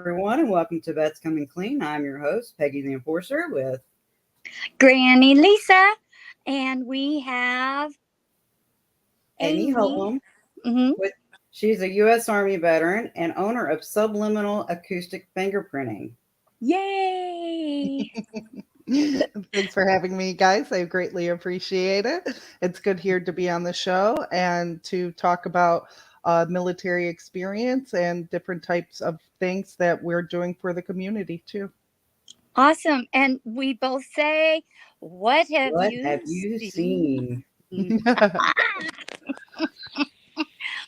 everyone, and welcome to Vets Coming Clean. I'm your host, Peggy the Enforcer, with Granny Lisa, and we have Amy Amy. Holem. Hmm. With She's a U.S. Army veteran and owner of Subliminal Acoustic Fingerprinting. Yay! Thanks for having me, guys. I greatly appreciate it. It's good here to be on the show and to talk about military experience and different types of things that we're doing for the community, too. Awesome. And we both say, what have What have you you seen? seen?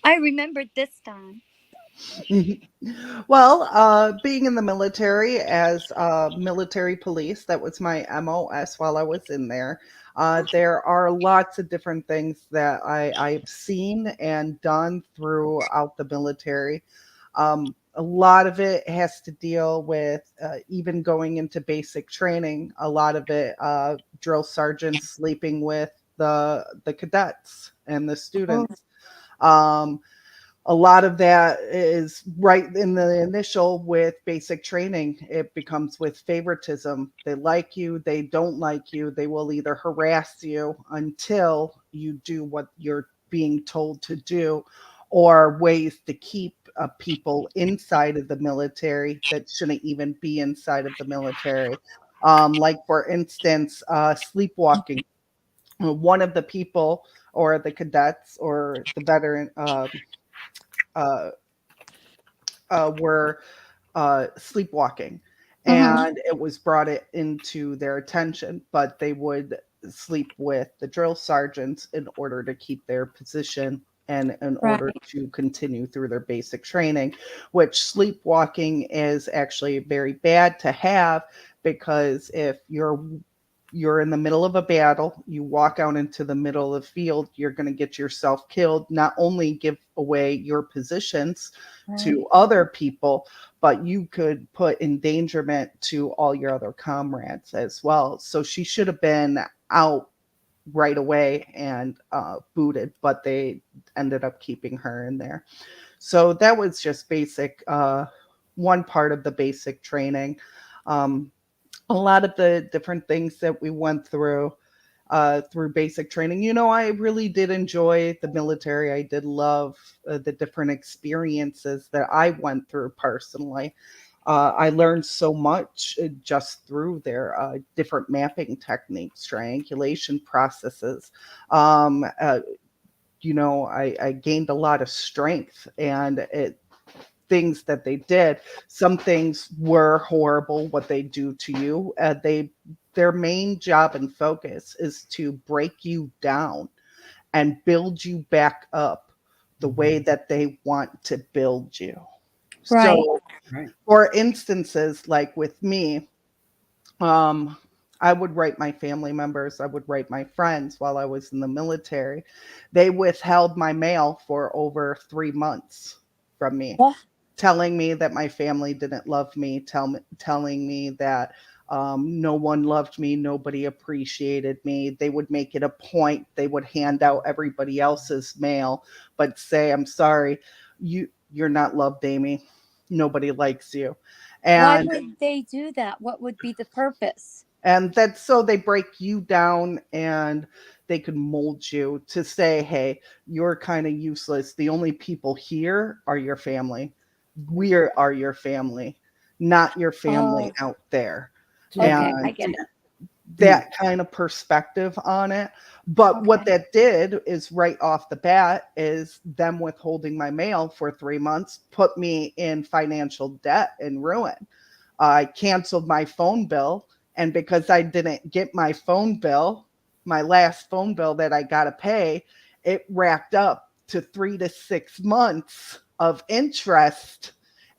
I remembered this time. Well, being in the military as military police, that was my MOS while I was in there. There are lots of different things that I've seen and done throughout the military. A lot of it has to deal with even going into basic training. A lot of it, drill sergeants sleeping with the cadets and the Oh, students. Um, a lot of that is right in the initial with basic training. It becomes with favoritism. They like you, they don't like you. They will either harass you until you do what you're being told to do, or ways to keep people inside of the military that shouldn't even be inside of the military. Like, for instance, sleepwalking. One of the people, or the cadets, or the veteran, uh, were sleepwalking, hmm. and it was brought into their attention, but they would sleep with the drill sergeants in order to keep their position and in order Right. to continue through their basic training, which sleepwalking is actually very bad to have, because if you're in the middle of a battle, you walk out into the middle of the field, you're going to get yourself killed, not only give away your positions Right. to other people, but you could put endangerment to all your other comrades as well. So she should have been out right away and booted, but they ended up keeping her in there. So that was just basic, one part of the basic training. Um, a lot of the different things that we went through basic training. I really did enjoy the military. I did love the different experiences that I went through personally. I learned so much just through their different mapping techniques, triangulation processes. Um, uh, I gained a lot of strength, and things that they did. Some things were horrible, what they do to you. Their main job and focus is to break you down and build you back up the way that they want to build you. Right. So, Right. for instances like with me, um, I would write my family members, I would write my friends while I was in the military. They withheld my mail for over 3 months from me, What? telling me that my family didn't love me, telling me that no one loved me, nobody appreciated me. They would make it a point. They would hand out everybody else's mail, but say, "I'm sorry, you're not loved, Amy. Nobody likes you." Why And would they do that? What would be the purpose? that's so they break you down, and they can mold you to say, hey, you're kind of useless. The only people here are your family. We are your family, not your family Oh, out there. To, okay. I And get it. to, that kind of perspective on it. But what Okay. that did is, right off the bat, is them withholding my mail for 3 months put me in financial debt and ruin. I canceled my phone bill, and because I didn't get my phone bill, my last phone bill that I got to pay, it racked up to 3 to 6 months of interest.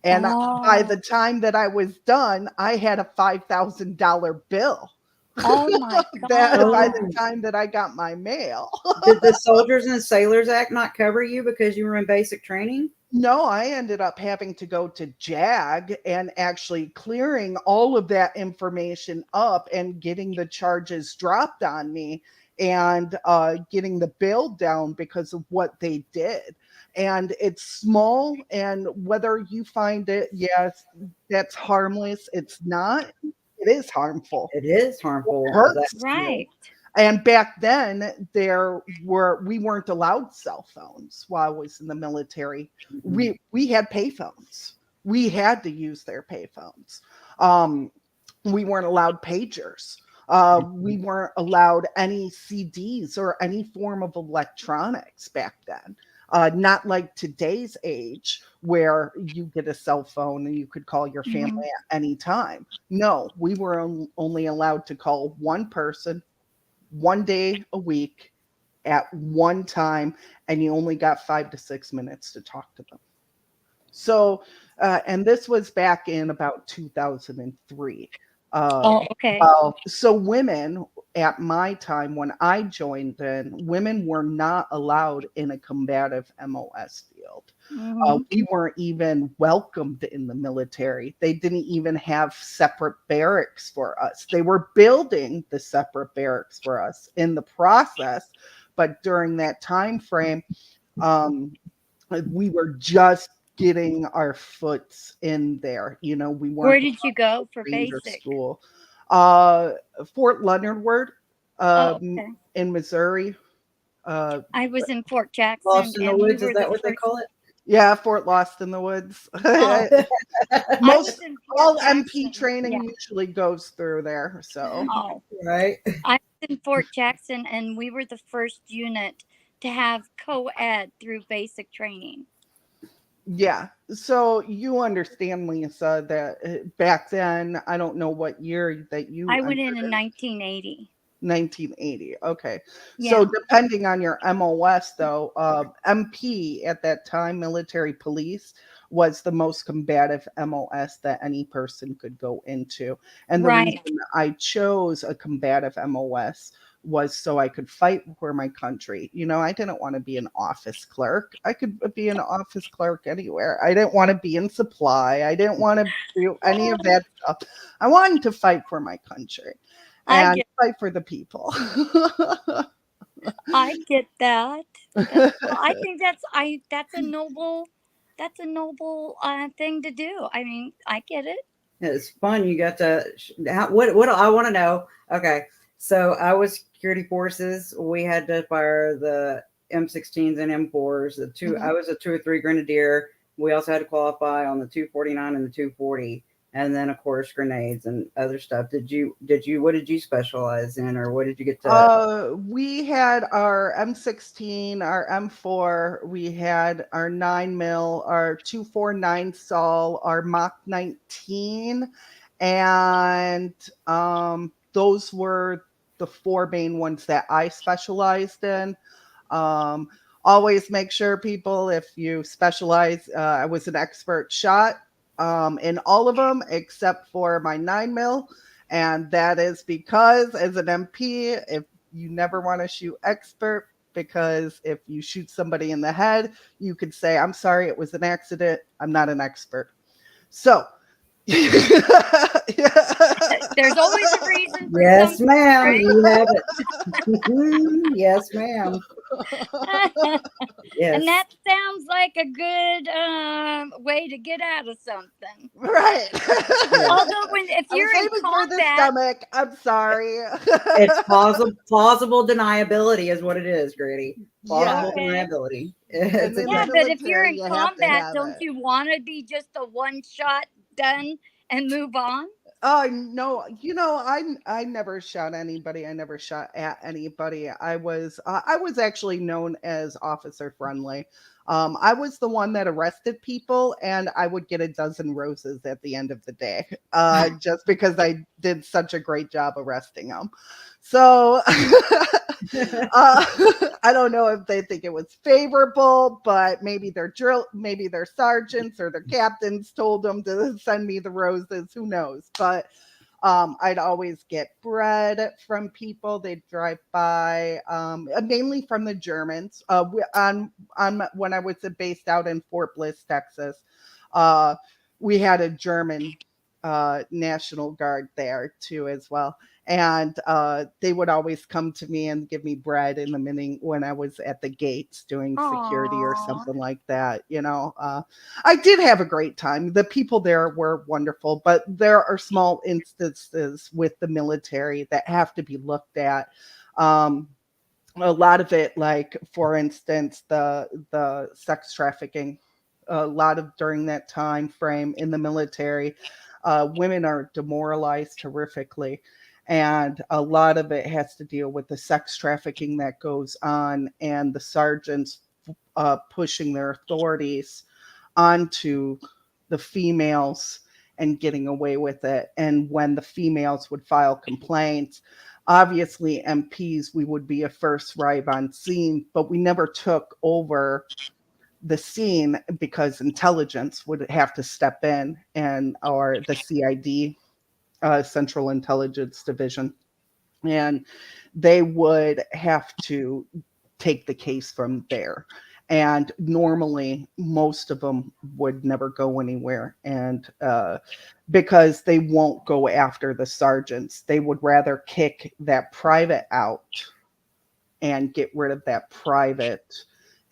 And by Oh, the time that I was done, I had a $5,000 bill. oh my That by God. the oh, time that I got my mail. did the Soldiers and Sailors Act not cover you because you were in basic training? No, I ended up having to go to JAG and actually clearing all of that information up and getting the charges dropped on me, and getting the bill down because of what they did. and it's small, and whether you find it, yes, that's harmless, it's not, it is harmful. It is It harmful. hurts. Right. And back then, we weren't allowed cell phones while I was in the military. We had payphones. We had to use their payphones. We weren't allowed pagers. We weren't allowed any CDs or any form of electronics back then. Not like today's age where you get a cell phone and you could call your family Mhm. at any time. No, we were only allowed to call one person one day a week at one time, and you only got 5 to 6 minutes to talk to them. So, and this was back in about 2003. Oh, okay. So women at my time when I joined in, women were not allowed in a combative MOS field. Mhm. We weren't even welcomed in the military. They didn't even have separate barracks for us. They were building the separate barracks for us in the process, but during that time frame, um, we were just getting our foots in there. You know, we Where weren't did you go for Ranger basic? school. Uh, Fort Leonard Wood, Oh, okay. in Missouri. Uh, I was in Fort Jackson, Lost in the and we woods, is were that the what they first. call it? yeah, Fort Lost in the Woods. Oh, I was Most in Fort all MP Jackson. training Yeah. usually goes through there. So Oh, Right. I was in Fort Jackson, and we were the first unit to have co-ed through basic training. yeah, so you understand, Lisa, that back then, I don't know what year that you I went in entered 1980. 1980. Okay. So Yeah. depending on your MOS, though, MP at that time, military police, was the most combative MOS that any person could go into. And the Right. reason I chose a combative MOS was so I could fight for my country. You know, I didn't want to be an office clerk. I could be an office clerk anywhere. I didn't want to be in supply. I didn't want to do any of that stuff. I wanted to fight for my country I and get fight for the people. I get that. Well, I think that's a noble thing to do. I mean, I get it. It's fun. You got to, what I want to know. Okay. So I was security forces. We had to fire the M16s and M4s. Mhm. I was a 2 or 3 grenadier. We also had to qualify on the 249 and the 240. And then of course grenades and other stuff. What did you specialize in, or what did you get to? We had our M16, our M4, we had our 9 mil, our 249 Sol, our Mach 19, and those were the 4 main ones that I specialized in. Um, Always make sure, people, if you specialize, I was an expert shot in all of them except for my 9 mil. And that is because, as an MP, if you never want to shoot expert, because if you shoot somebody in the head, you could say, I'm sorry, it was an accident. I'm not an expert. So, There's always a reason for Yes, something, ma'am. right? You have it. Yes, ma'am. Yes. And that sounds like a good way to get out of something. right. Although, if I was you're in aiming for the combat, stomach. I'm sorry. It's plausible deniability is what it is, Grady. Plausible Yeah. okay. deniability. And It's in the Yeah, okay. but if you're military, in you have to combat, have don't it. you want to be just a one shot done and move on? Oh no, I never shot anybody. I never shot at anybody. I was actually known as officer friendly. I was the one that arrested people, and I would get a dozen roses at the end of the day, just because I did such a great job arresting them. So I don't know if they think it was favorable, but maybe maybe their sergeants or their captains told them to send me the roses. Who knows? But I'd always get bread from people. They'd drive by, mainly from the Germans. On when I was based out in Fort Bliss, Texas, we had a German National Guard there too as well. And they would always come to me and give me bread in the morning when I was at the gates doing security or Aw. something like that. I did have a great time. The people there were wonderful, but there are small instances with the military that have to be looked at. Um, a lot of it, like for instance, the sex trafficking, a lot of during that time frame in the military, women are demoralized horrifically, and a lot of it has to deal with the sex trafficking that goes on and the sergeants pushing their authorities onto the females and getting away with it. And when the females would file complaints, obviously MPs, we would be a first arrive on scene, but we never took over the scene because intelligence would have to step in, and or the CID, Central Intelligence Division, and they would have to take the case from there. And normally, most of them would never go anywhere. And because they won't go after the sergeants, they would rather kick that private out and get rid of that private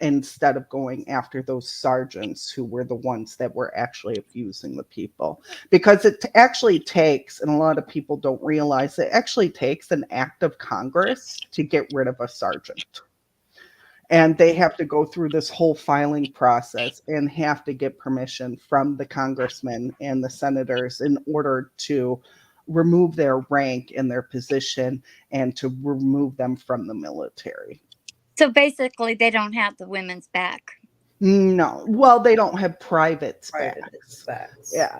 instead of going after those sergeants who were the ones that were actually abusing the people. Because it actually takes, and a lot of people don't realize, it actually takes an act of Congress to get rid of a sergeant. And they have to go through this whole filing process and have to get permission from the congressmen and the senators in order to remove their rank and their position and to remove them from the military. So basically, they don't have the women's back. No, well, they don't have private Private specs. facts. Yeah,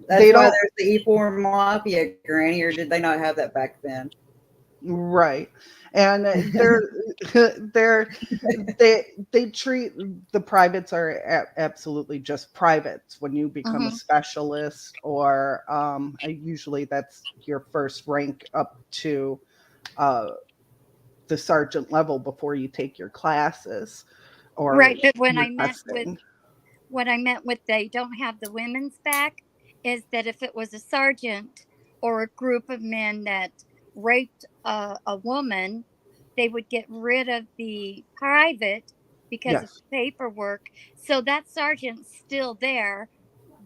That's they why don't. there's the E4 mafia, Granny, or did they not have that back then? Right. And they're they treat the privates are absolutely just privates. When you become a Hmm. specialist, or usually that's your first rank up to uh, the sergeant level before you take your classes or Right, but your testing. what I meant with they don't have the women's back is that if it was a sergeant or a group of men that raped a woman, they would get rid of the private because of Yes. paperwork. So that sergeant's still there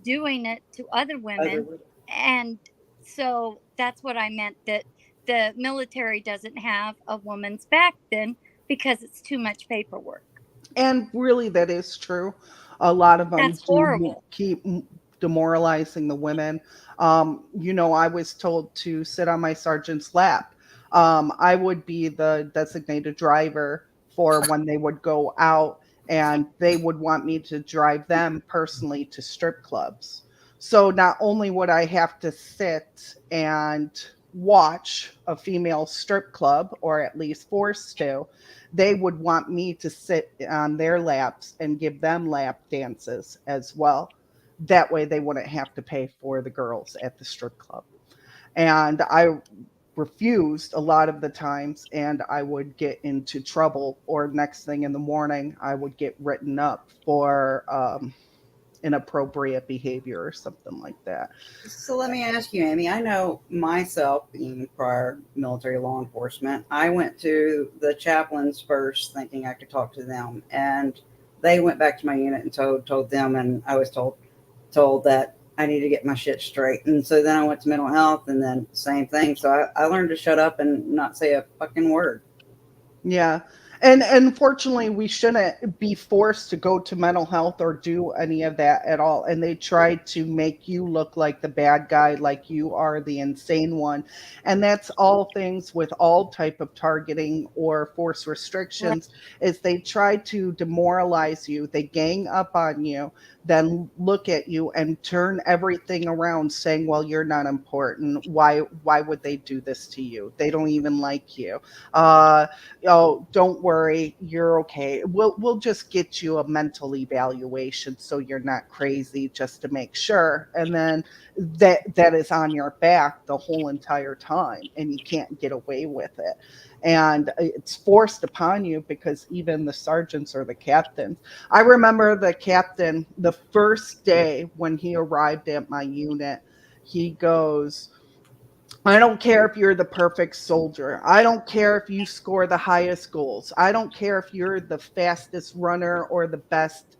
doing it to other Other women. And so that's what I meant, that the military doesn't have a woman's back then because it's too much paperwork. And really, that is true. A lot of them That's do horrible. keep demoralizing the women. I was told to sit on my sergeant's lap. I would be the designated driver for when they would go out, and they would want me to drive them personally to strip clubs. So not only would I have to sit and watch a female strip club, or at least forced to, they would want me to sit on their laps and give them lap dances as well. That way they wouldn't have to pay for the girls at the strip club. And I refused a lot of the times, and I would get into trouble, or next thing in the morning I would get written up for inappropriate behavior or something like that. So let me ask you, Amy. I know myself, being prior military law enforcement, I went to the chaplains first, thinking I could talk to them, and they went back to my unit and told them, and I was told that I need to get my shit straight. And so then I went to mental health, and then same thing. So I learned to shut up and not say a fucking word. Yeah. And unfortunately, we shouldn't be forced to go to mental health or do any of that at all. And they try to make you look like the bad guy, like you are the insane one. And that's all things with all type of targeting or force Right. restrictions, is they try to demoralize you. They gang up on you, then look at you and turn everything around saying, well, you're not important. Why would they do this to you? They don't even like you. Uh oh, don't worry, you're okay. We'll just get you a mental evaluation so you're not crazy, just to make sure. And then that is on your back the whole entire time, and you can't get away with it. And it's forced upon you because even the sergeants or the captains. I remember the captain, the first day when he arrived at my unit, he goes, I don't care if you're the perfect soldier. I don't care if you score the highest goals. I don't care if you're the fastest runner or the best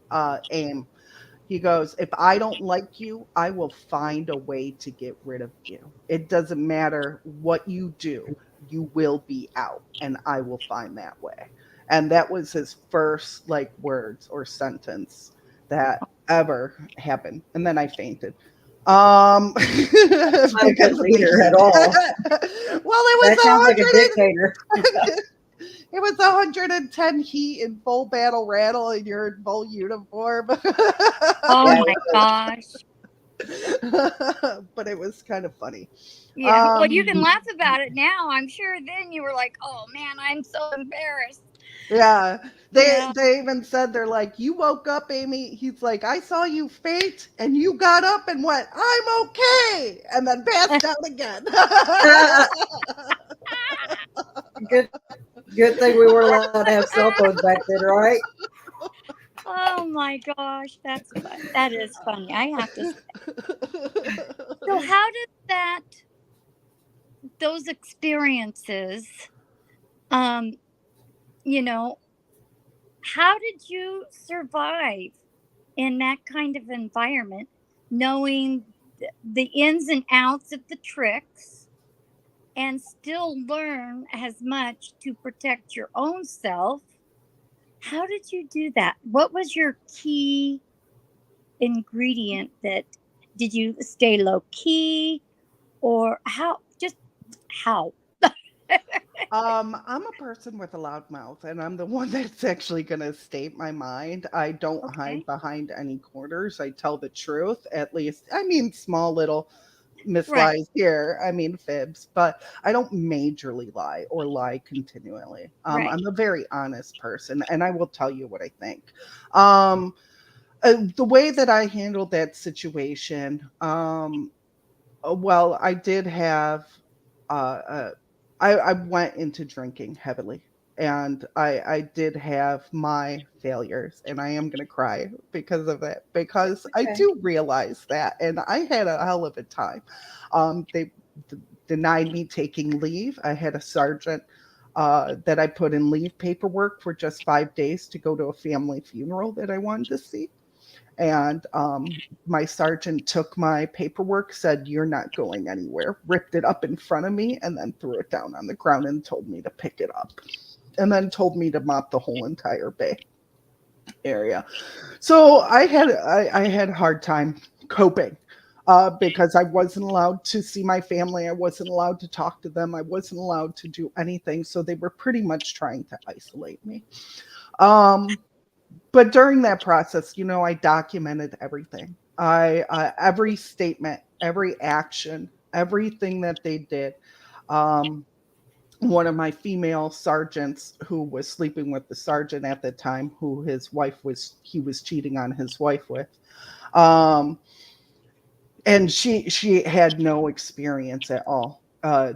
aim. He goes, if I don't like you, I will find a way to get rid of you. It doesn't matter what you do, you will be out, and I will find that way. And that was his first like words or sentence that ever happened. And then I fainted. That's not a good Because of the leader at heat. all. Well, it was That sounds like a dictator. 100. It was 110 heat in full battle rattle, and you're in full uniform. Oh Yeah, my gosh. But it was kind of funny. Yeah. Well, you Um, can laugh about it now. I'm sure then you were like, oh man, I'm so embarrassed. yeah, Yeah. they even said, they're like, you woke up, Amy. He's like, I saw you faint, and you got up and went, I'm okay, and then passed out again. good, good thing we were allowed to have cell phones back then, right? Oh my gosh, that's fun. That is funny. I have to say. So how did those experiences, um, you know, how did you survive in that kind of environment, knowing the ins and outs of the tricks and still learn as much to protect your own self? How did you do that? What was your key ingredient? That did you stay low key, or how? I'm a person with a loud mouth, and I'm the one that's actually going to state my mind. I don't hide Okay. behind any corners. I tell the truth, at least. I mean, small little Right. mislies here. I mean, fibs, but I don't majorly lie or lie continually. Right. I'm a very honest person, and I will tell you what I think. Um, the way that I handled that situation, well, I did have, uh, I went into drinking heavily, and I did have my failures, and I am gonna cry because of it, because I Okay. do realize that, and I had a hell of a time. They denied me taking leave. I had a sergeant that I put in leave paperwork for just 5 days to go to a family funeral that I wanted to see. And my sergeant took my paperwork, said, "You're not going anywhere," ripped it up in front of me, and then threw it down on the ground and told me to pick it up. And then told me to mop the whole entire bay area. So I had a hard time coping because I wasn't allowed to see my family. I wasn't allowed to talk to them. I wasn't allowed to do anything. So they were pretty much trying to isolate me. Um, but during that process, I documented everything. Every statement, every action, everything that they did. Um, One of my female sergeants who was sleeping with the sergeant at the time, who he was cheating on his wife with. Um, and she had no experience at all.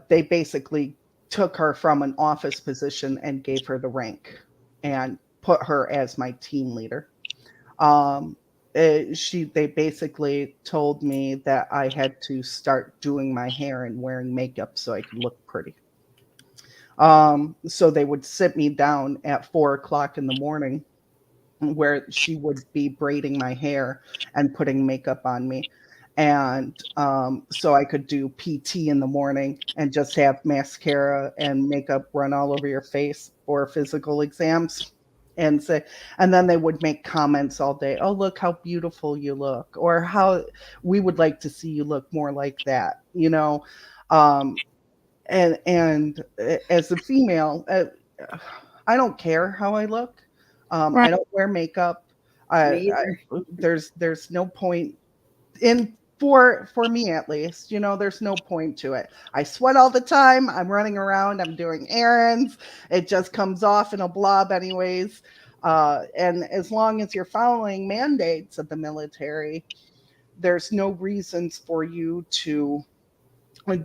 They basically took her from an office position and gave her the rank and put her as my team leader. Um, they basically told me that I had to start doing my hair and wearing makeup so I could look pretty. So they would sit me down at 4 o'clock in the morning, where she would be braiding my hair and putting makeup on me. And so I could do PT in the morning and just have mascara and makeup run all over your face for physical exams. And say, and then they would make comments all day. Oh, look how beautiful you look, or how we would like to see you look more like that. Um, and as a female, I don't care how I look. I Right. don't wear makeup. I, Me I either. there's no point in, for me at least. There's no point to it. I sweat all the time. I'm running around. I'm doing errands. It just comes off in a blob anyways. And as long as you're following mandates of the military, there's no reasons for you to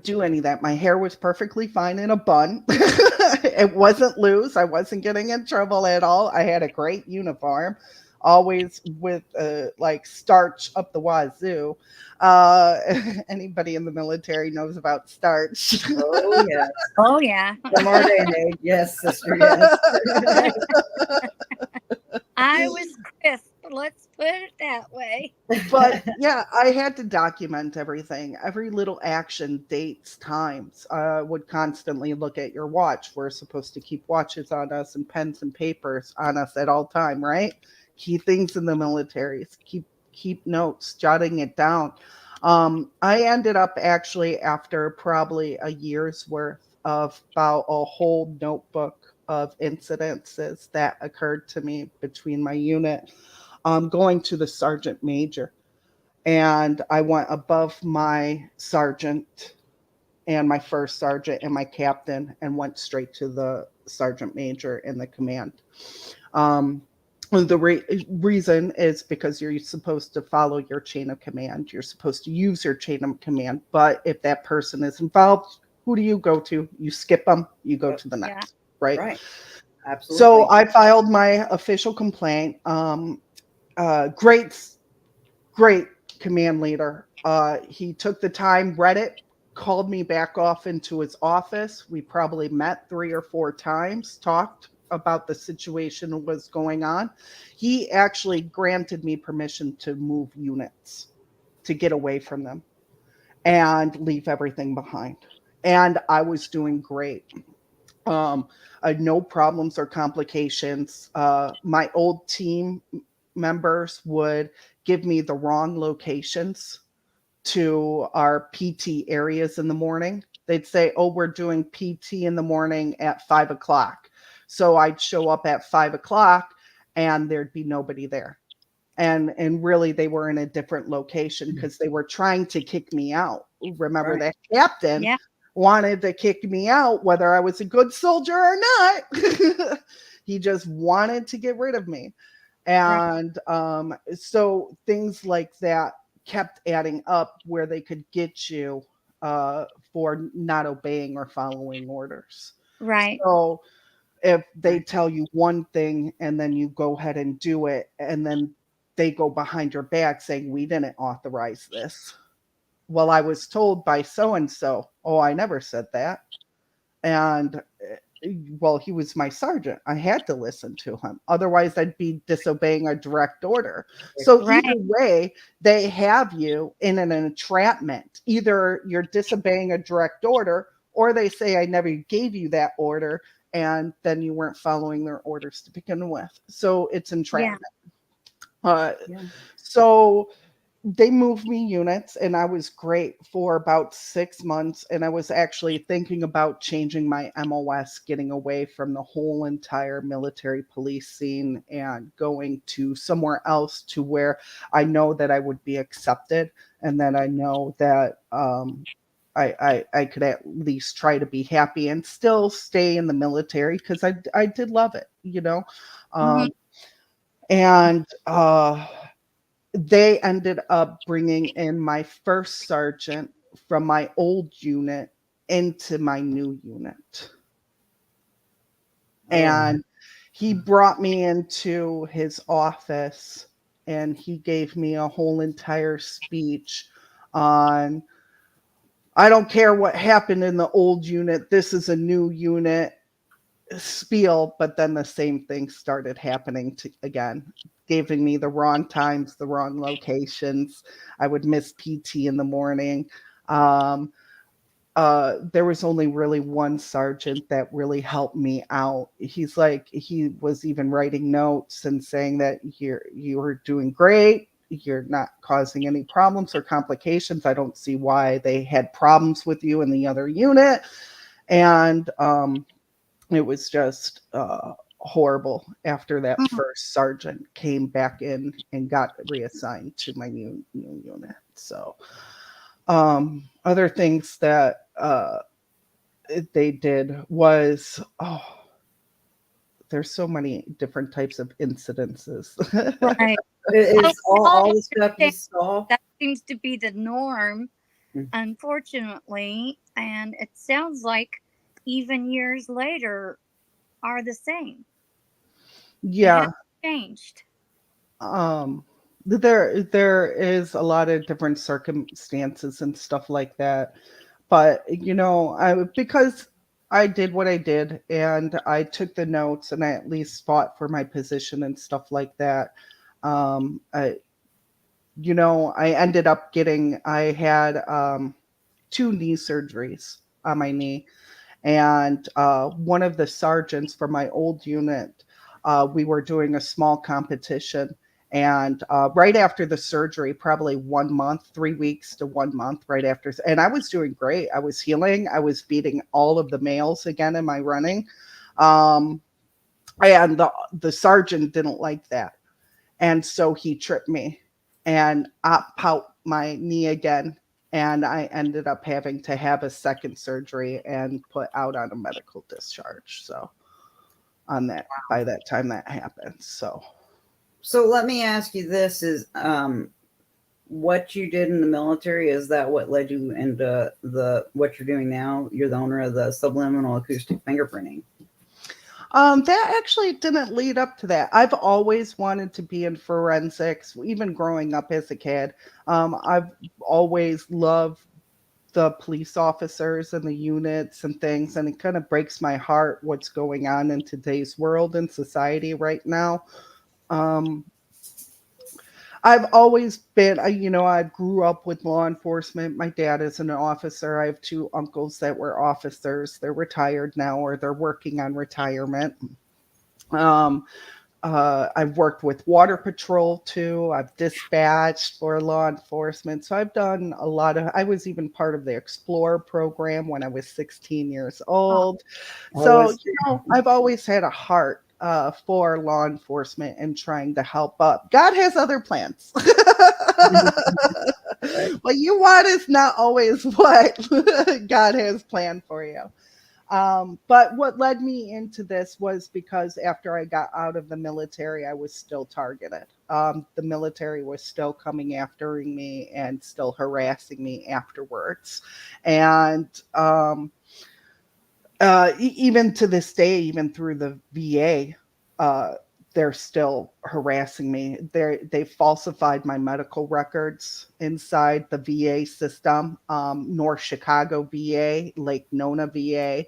do any of that. My hair was perfectly fine in a bun. It wasn't loose. I wasn't getting in trouble at all. I had a great uniform. always with like starch up the wazoo. Anybody in the military knows about starch. Oh, yes. Oh yeah. From our day and age. Yes, sister. Yes. I was crisp. Let's put it that way. But yeah, I had to document everything, every little action, dates, times. Would constantly look at your watch. We're supposed to keep watches on us and pens and papers on us at all time, right? Key things in the military. Keep notes, jotting it down. I ended up actually after probably a year's worth of about a whole notebook of incidences that occurred to me between my unit, going to the sergeant major. And I went above my sergeant and my first sergeant and my captain and went straight to the sergeant major in the command. Um, the reason is because you're supposed to follow your chain of command. You're supposed to use your chain of command. But if that person is involved, who do you go to? You skip them, you go to the Yeah. next, right? Right. So Absolutely. I filed my official complaint. Great, great command leader. He took the time, read it, called me back off into his office. We probably met 3 or 4 times, talked about the situation that was going on. He actually granted me permission to move units, to get away from them and leave everything behind. And I was doing great. Um, no problems or complications. My old team members would give me the wrong locations to our PT areas in the morning. They'd say, "Oh, we're doing PT in the morning at 5 o'clock." So I'd show up at 5 o'clock and there'd be nobody there. And really they were in a different location because they were trying to kick me out. Remember Right. that captain Yeah. wanted to kick me out whether I was a good soldier or not. He just wanted to get rid of me. Right. And so things like that kept adding up where they could get you for not obeying or following orders. Right. So if they Right. tell you one thing and then you go ahead and do it, and then they go behind your back saying, "We didn't authorize this." Well, I was told by so and so. Oh, I never said that. And well, he was my sergeant. I had to listen to him. Otherwise, I'd be disobeying a direct order. So either Right. way, they have you in an entrapment. Either you're disobeying a direct order, or they say, "I never gave you that order," and then you weren't following their orders to begin with. So it's Yeah. entrapment. Uh, Yeah. so they moved me units and I was great for about 6 months. And I was actually thinking about changing my MOS, getting away from the whole entire military police scene and going to somewhere else to where I know that I would be accepted and that I know that I could at least try to be happy and still stay in the military because I did love it, you know. Hmm. Um, and they ended up bringing in my first sergeant from my old unit into my new unit. Oh, And he brought me into his office and he gave me a whole entire speech on, "I don't care what happened in the old unit. This is a new unit," spiel. But then the same thing started happening again, giving me the wrong times, the wrong locations. I would miss PT in the morning. um, there was only really one sergeant that really helped me out. He's like, he was even writing notes and saying that you were doing great, you're not causing any problems or complications, I don't see why they had problems with you in the other unit. And it was just horrible after that first sergeant came back in and got reassigned to my new unit. So other things that they did was, oh, there's so many different types of incidences. Right. it Oh, is all the stuff you understand saw. that seems to be the norm, Mm. unfortunately. And it sounds like even years later are the same. It Yeah, hasn't changed. Um, there is a lot of different circumstances and stuff like that. But I because I did what I did and I took the notes and I at least fought for my position and stuff like that. I I ended up getting I had two knee surgeries on my knee, and one of the sergeants from my old unit, we were doing a small competition. And right after the surgery, probably 1 month, 3 weeks to 1 month right after, and I was doing great. I was healing. I was beating all of the males again in my running. Um, and the sergeant didn't like that. And so he tripped me and up out my knee again. And I ended up having to have a second surgery and put out on a medical discharge. So on that, by that time that happened. So let me ask you this: is what you did in the military, is that what led you into the what you're doing now? You're the owner of the Subliminal Acoustic Fingerprinting. That actually didn't lead up to that. I've always wanted to be in forensics, even growing up as a kid. I've always loved the police officers and the units and things, and it kind of breaks my heart what's going on in today's world and society right now. Um, I've always been, I grew up with law enforcement. My dad is an officer. I have two uncles that were officers. They're retired now or they're working on retirement. Um, I've worked with water patrol too. I've dispatched for law enforcement. So I've done a lot of, I was even part of the Explorer program when I was 16 years Oh, old. I So, was. I've always had a heart for law enforcement and trying to help up. God has other plans. Right. What you want is not always what God has planned for you. But what led me into this was because after I got out of the military, I was still targeted. The military was still coming after me and still harassing me afterwards. And even to this day, even through the VA, uh, they're still harassing me. They falsified my medical records inside the VA system. North Chicago VA, Lake Nona VA.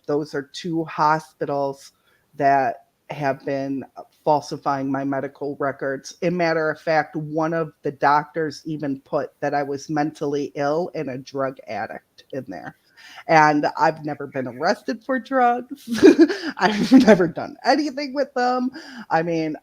Those are two hospitals that have been falsifying my medical records. In matter of fact, one of the doctors even put that I was mentally ill and a drug addict in there. And I've never been arrested for drugs. I've never done anything with them. I mean,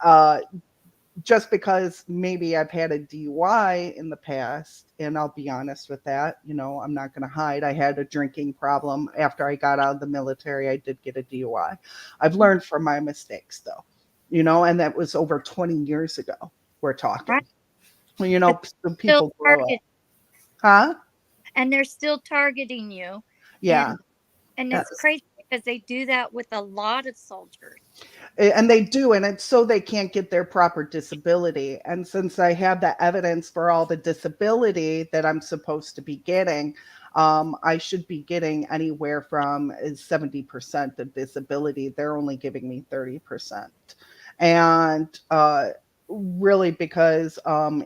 just because maybe I've had a DUI in the past, and I'll be honest with that, I'm not going to hide. I had a drinking problem after I got out of the military. I did get a DUI. I've learned from my mistakes, though, and that was over 20 years ago. We're talking. right. Well, But some they're still people grow up. target, Huh? and they're still targeting you, Yeah. and it's Yes. crazy because they do that with a lot of soldiers. And they do, and it's so they can't get their proper disability. And since I have the evidence for all the disability that I'm supposed to be getting, I should be getting anywhere from 70% of disability. They're only giving me 30%. And really, because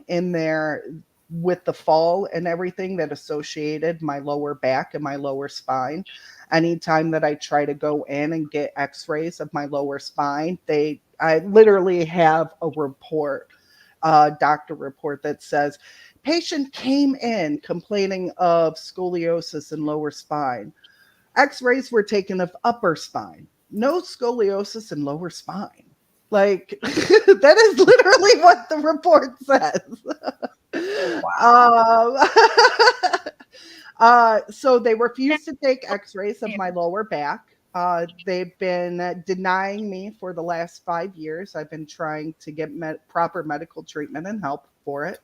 in there, with the fall and everything that associated my lower back and my lower spine, anytime that I try to go in and get x-rays of my lower spine, I literally have a report, doctor report that says patient came in complaining of scoliosis and lower spine. X-rays were taken of upper spine. No scoliosis and lower spine. Like that is literally what the report says. Wow. um, so they Now, refuse to take x-rays of my lower back. They've been denying me for the last 5 years. I've been trying to get proper medical treatment and help for it,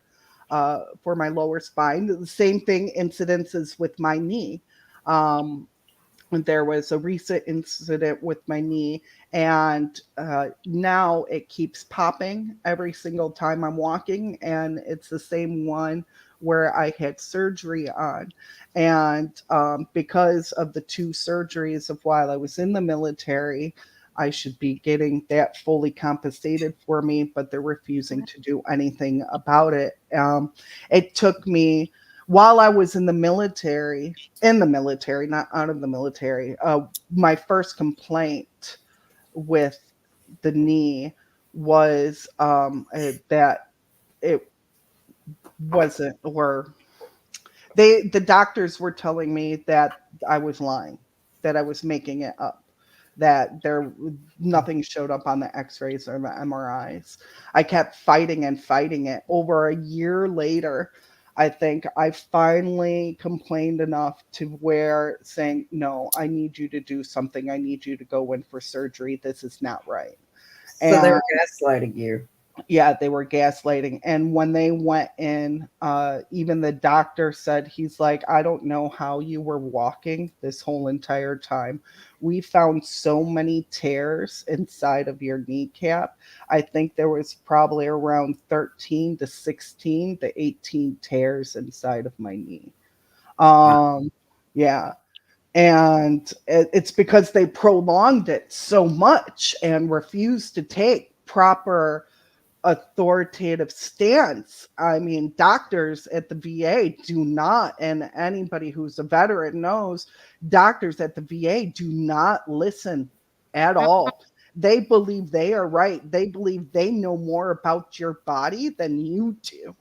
for my lower spine. The same thing incidences with my knee. Um, there was a recent incident with my knee, and now it keeps popping every single time I'm walking, and it's the same one where I had surgery on. And because of the two surgeries of while I was in the military, I should be getting that fully compensated for me, but they're refusing to do anything about it. It took me, while I was in the military, not out of the military, my first complaint with the knee was that it wasn't, or the doctors were telling me that I was lying, that I was making it up, that there nothing showed up on the x-rays or the MRIs. I kept fighting and fighting it. Over a year later, I think I finally complained enough to where saying, no, I need you to do something. I need you to go in for surgery. This is not right. So they And were gaslighting you. yeah, they were gaslighting. And when they went in, even the doctor said, he's like, I don't know how you were walking this whole entire time. We found so many tears inside of your kneecap. I think there was probably around 13 to 16 to 18 tears inside of my knee. Wow. Yeah. And it's because they prolonged it so much and refused to take proper authoritative stance. I mean, doctors at the VA do not, and anybody who's a veteran knows, doctors at the VA do not listen at all. They believe they are right. They believe they know more about your body than you do.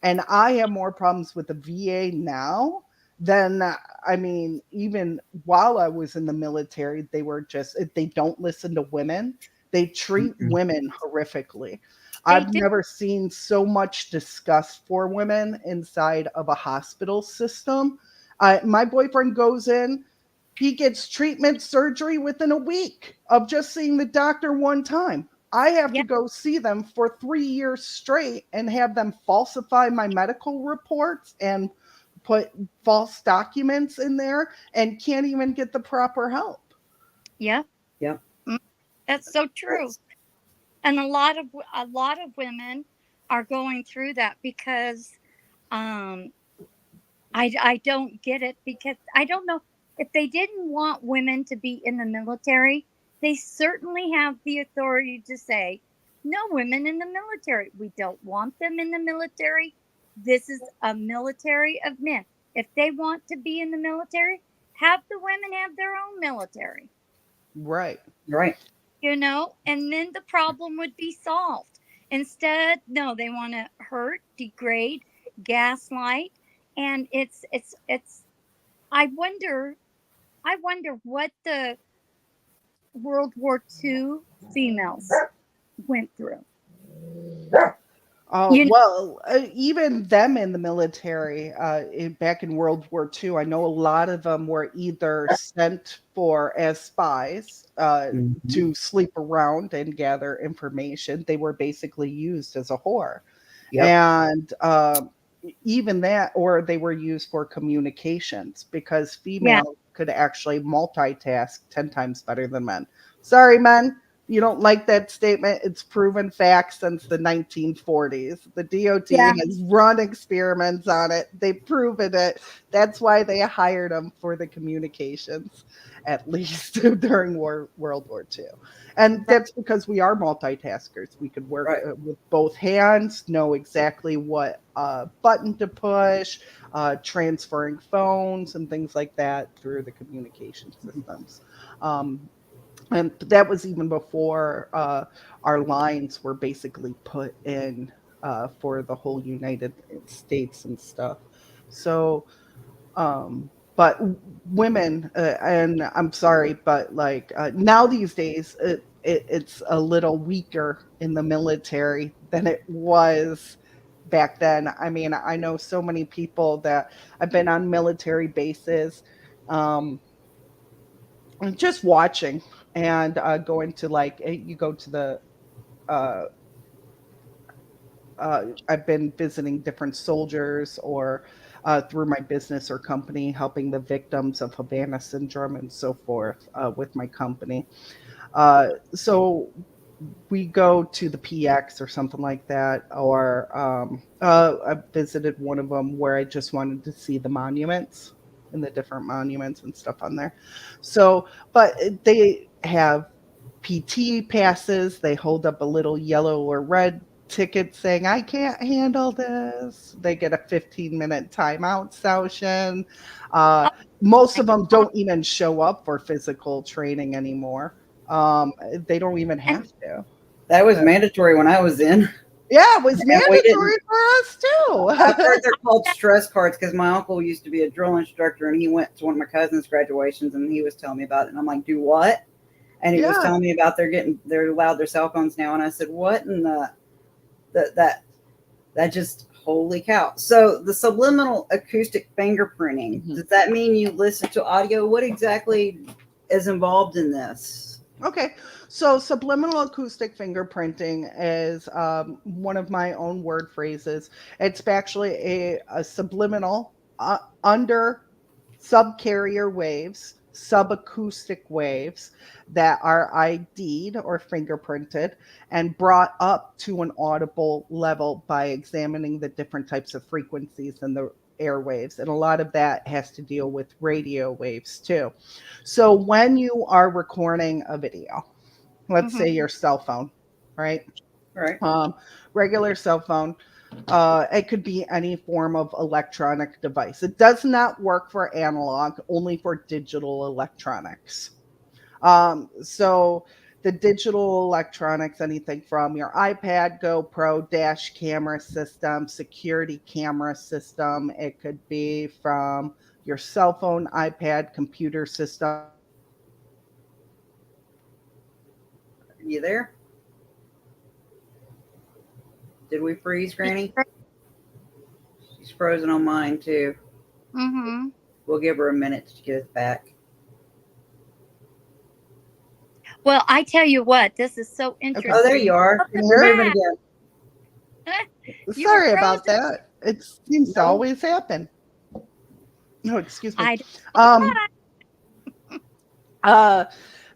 And I have more problems with the VA now than, I mean, even while I was in the military, they don't listen to women. They treat Mm-mm. women horrifically. They I've do. never seen so much disgust for women inside of a hospital system. My boyfriend goes in, he gets treatment surgery within a week of just seeing the doctor one time. I have Yeah. to go see them for 3 years straight and have them falsify my medical reports and put false documents in there and can't even get the proper help. Yeah. Yep. Mm, that's so true. That's And a lot of women are going through that because um I don't get it, because I don't know, if they didn't want women to be in the military, they certainly have the authority to say, no women in the military. We don't want them in the military. This is a military of men. If they want to be in the military, have the women have their own military, Right. right. and then the problem would be solved. Instead, no, they want to hurt, degrade, gaslight, and it's I wonder, what the World War II females went through. Oh, You know, well, even them in the military, back in World War II, I know a lot of them were either sent for as spies Mhm. to sleep around and gather information. They were basically used as a whore. Yep. And even that, or they were used for communications because yeah, females could actually multitask 10 times better than men. Sorry, men, you don't like that statement. It's proven fact since the 1940s. The DOT yeah, has run experiments on it. They've proven it. That's why they hired them for the communications, at least during World War II. And right, that's because we are multitaskers. We could work Right. with both hands, know exactly what button to push, transferring phones and things like that through the communication systems. Um, and that was even before our lines were basically put in for the whole United States and stuff. So, but women, and I'm sorry, but like now these days, it's a little weaker in the military than it was back then. I mean, I know so many people that I've been on military bases. Um, just watching and going to like you go to the uh, I've been visiting different soldiers or through my business or company helping the victims of Havana syndrome and so forth with my company. So we go to the PX or something like that, or I visited one of them where I just wanted to see the monuments and the different monuments and stuff on there. So, but they have PT passes, they hold up a little yellow or red ticket saying, I can't handle this. They get a 15-minute timeout session. Uh, Oh most my of them God. don't even show up for physical training anymore. Um, they don't even And have to. That was Uh, mandatory when I was in, yeah, it was and we didn't. mandatory for us I've too. heard they're called stress cards because my uncle used to be a drill instructor, and he went to one of my cousin's graduations, and he was telling me about it, and I'm like, "Do what?" And he was Yeah. telling me about they're allowed their cell phones now, and I said, "What?" And that just holy cow. So the subliminal acoustic fingerprinting, Mhm. does that mean you listen to audio? What exactly is involved in this? Okay, so subliminal acoustic fingerprinting is one of my own word phrases. It's actually a subliminal under subcarrier waves, subacoustic waves that are ID'd or fingerprinted and brought up to an audible level by examining the different types of frequencies in the airwaves. And a lot of that has to deal with radio waves too. So when you are recording a video, let's mhm. say your cell phone, right? Right. Regular cell phone. It could be any form of electronic device. It does not work for analog, only for digital electronics. So the digital electronics, anything from your iPad, GoPro, dash camera system, security camera system. It could be from your cell phone, iPad, computer system. You there? Did we freeze, Granny? She's frozen on mine too. Mhm. We'll give her a minute to get us back. Well, I tell you what, this is so Okay. Oh, there you interesting. are. You You're hear? moving again. You were Sorry about frozen. that. It seems to No. always happen. No, excuse me. I don't know Um, why. uh,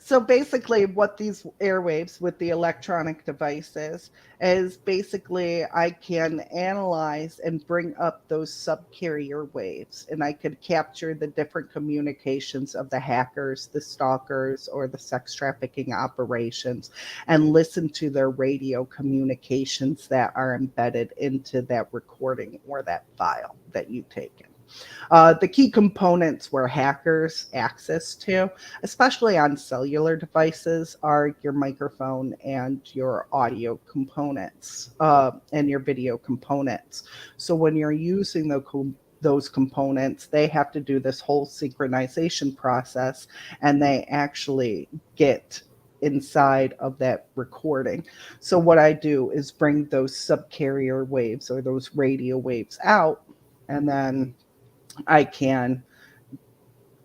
so basically, what these airwaves with the electronic devices is basically I can analyze and bring up those subcarrier waves, and I could capture the different communications of the hackers, the stalkers, or the sex trafficking operations, and listen to their radio communications that are embedded into that recording or that file that you've taken. The key components where hackers access to, especially on cellular devices, are your microphone and your audio components and your video components. So when you're using those components, they have to do this whole synchronization process, and they actually get inside of that recording. So what I do is bring those subcarrier waves or those radio waves out, and then I can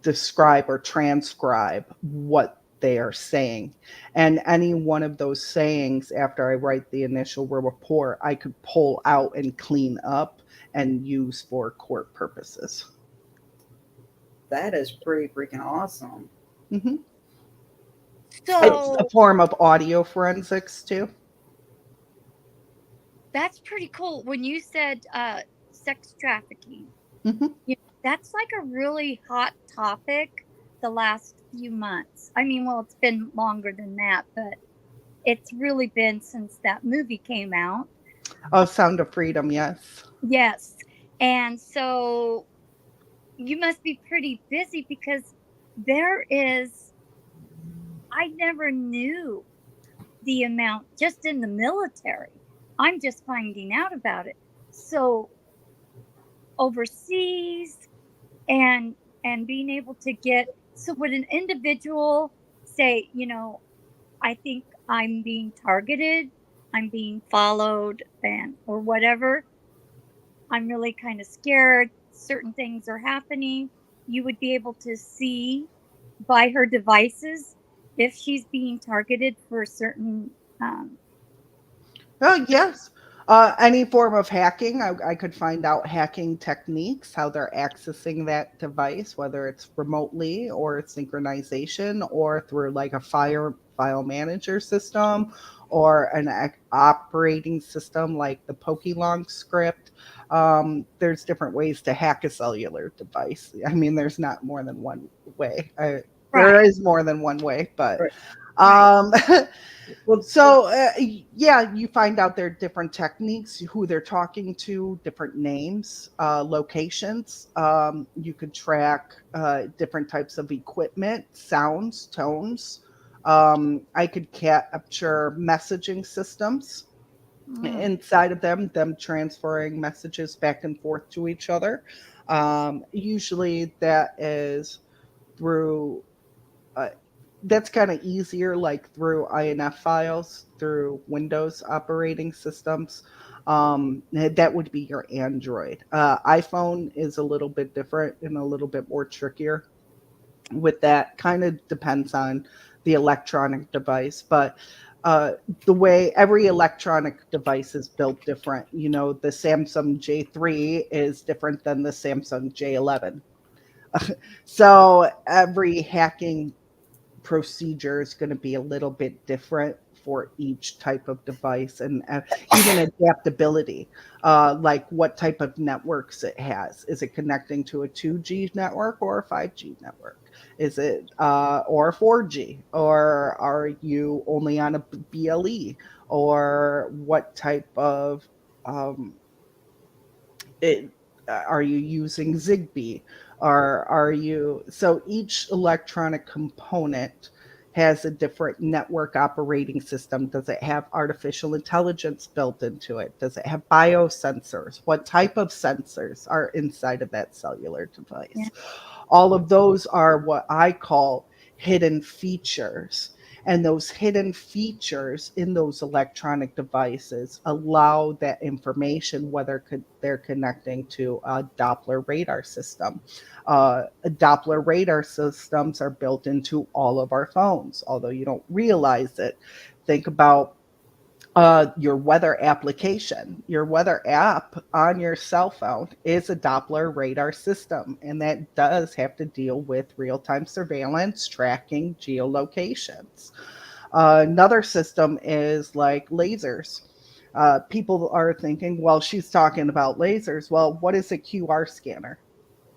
describe or transcribe what they are saying. And any one of those sayings, after I write the initial report, I could pull out and clean up and use for court purposes. That is pretty freaking awesome. Hmm. It's a So form of audio forensics too. that's pretty cool. When you said sex trafficking, Hmm. that's like a really hot topic the last few months. I mean, well, it's been longer than that, but it's really been since that movie came out. Oh, Sound of Freedom, yes. Yes. And so you must be pretty busy because there is, I never knew the amount just in the military. I'm just finding out about it. So overseas and being able to get, so would an individual say, I think I'm being targeted, I'm being followed, and or whatever, I'm really kind of scared, certain things are happening, you would be able to see by her devices if she's being targeted for certain um Oh, yes. Any form of hacking, I could find out hacking techniques, how they're accessing that device, whether it's remotely or synchronization or through like a file manager system or an operating system like the Pokélong script. There's different ways to hack a cellular device. I mean, there's not more than one way. There right. is more than one way, but Right. Right. Um, Well, so, yeah, you find out their different techniques, who they're talking to, different names, locations. You could track different types of equipment, sounds, tones. I could capture messaging systems Mm. inside of them transferring messages back and forth to each other. Usually that is through uh, that's kind of easier, like through INF files, through Windows operating systems. That would be your Android. iPhone is a little bit different and a little bit more trickier with that. Kind of depends on the electronic device, but uh, the way every electronic device is built different. You know, the Samsung J3 is different than the Samsung J11. So every hacking procedure is going to be a little bit different for each type of device, and even adaptability, like what type of networks it has. Is it connecting to a 2G network or a 5G network? Is it or 4G, or are you only on a BLE, or what type of um, it, are you using Zigbee? Or are you, so each electronic component has a different network operating system. Does it have artificial intelligence built into it? Does it have biosensors? What type of sensors are inside of that cellular Yeah. device? All of those are what I call hidden features. And those hidden features in those electronic devices allow that information, whether they're connecting to a Doppler radar system. Doppler radar systems are built into all of our phones, although you don't realize it. Think about your weather application. Your weather app on your cell phone is a Doppler radar system, and that does have to deal with real time surveillance, tracking, geolocations. Another system is like lasers. People are thinking, well, she's talking about lasers. Well, what is a QR scanner?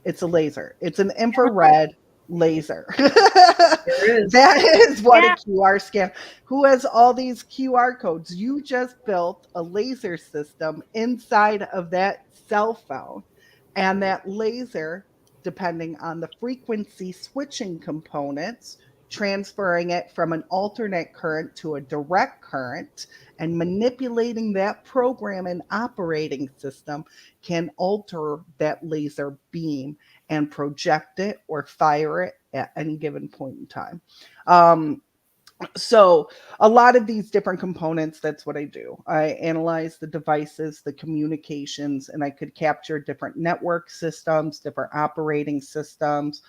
It's a laser. It's an infrared laser. there is. That is what a Yeah. QR scan. Who has all these QR codes? You just built a laser system inside of that cell phone, and that laser, depending on the frequency switching components, transferring it from an alternate current to a direct current and manipulating that program and operating system can alter that laser beam and project it or fire it at any given point in time. Um, so a lot of these different components, that's what I do. I analyze the devices, the communications, and I could capture different network systems, different operating systems,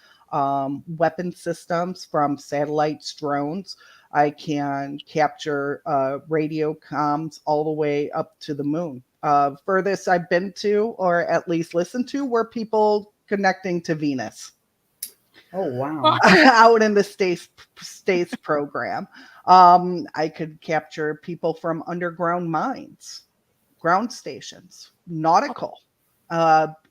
weapon systems from satellites, drones. I can capture radio comms all the way up to the moon. Furthest I've been to, or at least listened to, were people connecting to Venus. Oh Well, wow. Out in the states program. I could capture people from underground mines, ground stations, nautical,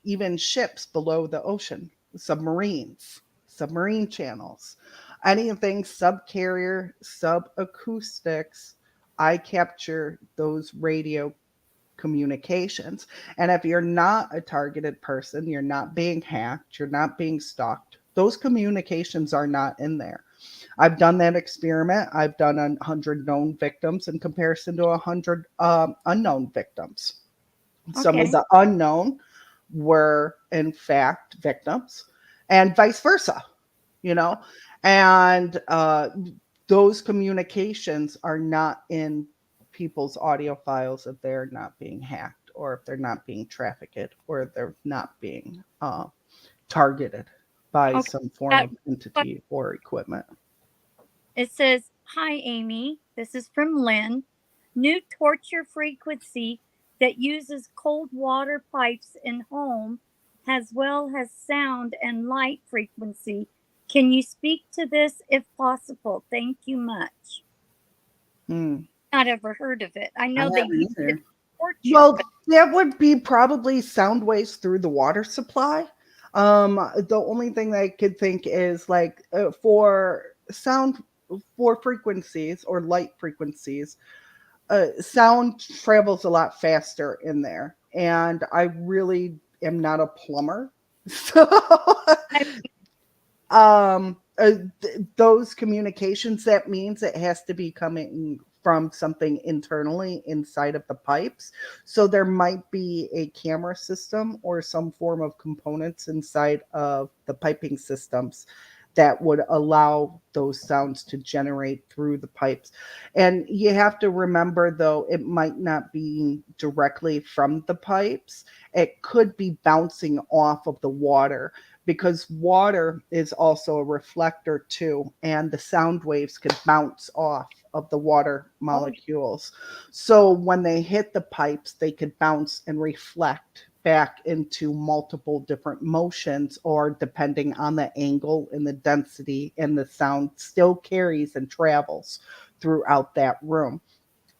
even ships below the ocean, submarines, submarine channels, anything subcarrier, subacoustics. I capture those radio communications. And if you're not a targeted person, you're not being hacked, you're not being stalked, those communications are not in there. I've done that experiment. I've done 100 known victims in comparison to 100 unknown victims. Some of okay. the unknown were, in fact, victims, and vice versa, you know? And those communications are not in people's audio files if they're not being hacked, or if they're not being trafficked, or if they're not being targeted by Okay. some form That, of but entity or equipment. it says, "Hi, Amy. This is from Lynn. New torture frequency that uses cold water pipes in home as well as sound and light frequency. Can you speak to this if possible? Thank you much." Hmm. Not ever heard of it. I I know they haven't use it either. for torture, Well, but that would be probably sound waves through the water supply. The only thing that I could think is like for sound. for frequencies or light frequencies, sound travels a lot faster in there. And I really am not a plumber. So those communications, that means it has to be coming from something internally inside of the pipes. So there might be a camera system or some form of components inside of the piping systems that would allow those sounds to generate through the pipes. And you have to remember, though, it might not be directly from the pipes. It could be bouncing off of the water, because water is also a reflector too, and the sound waves could bounce off of the water molecules. So when they hit the pipes, they could bounce and reflect back into multiple different motions, or depending on the angle and the density, and the sound still carries and travels throughout that room.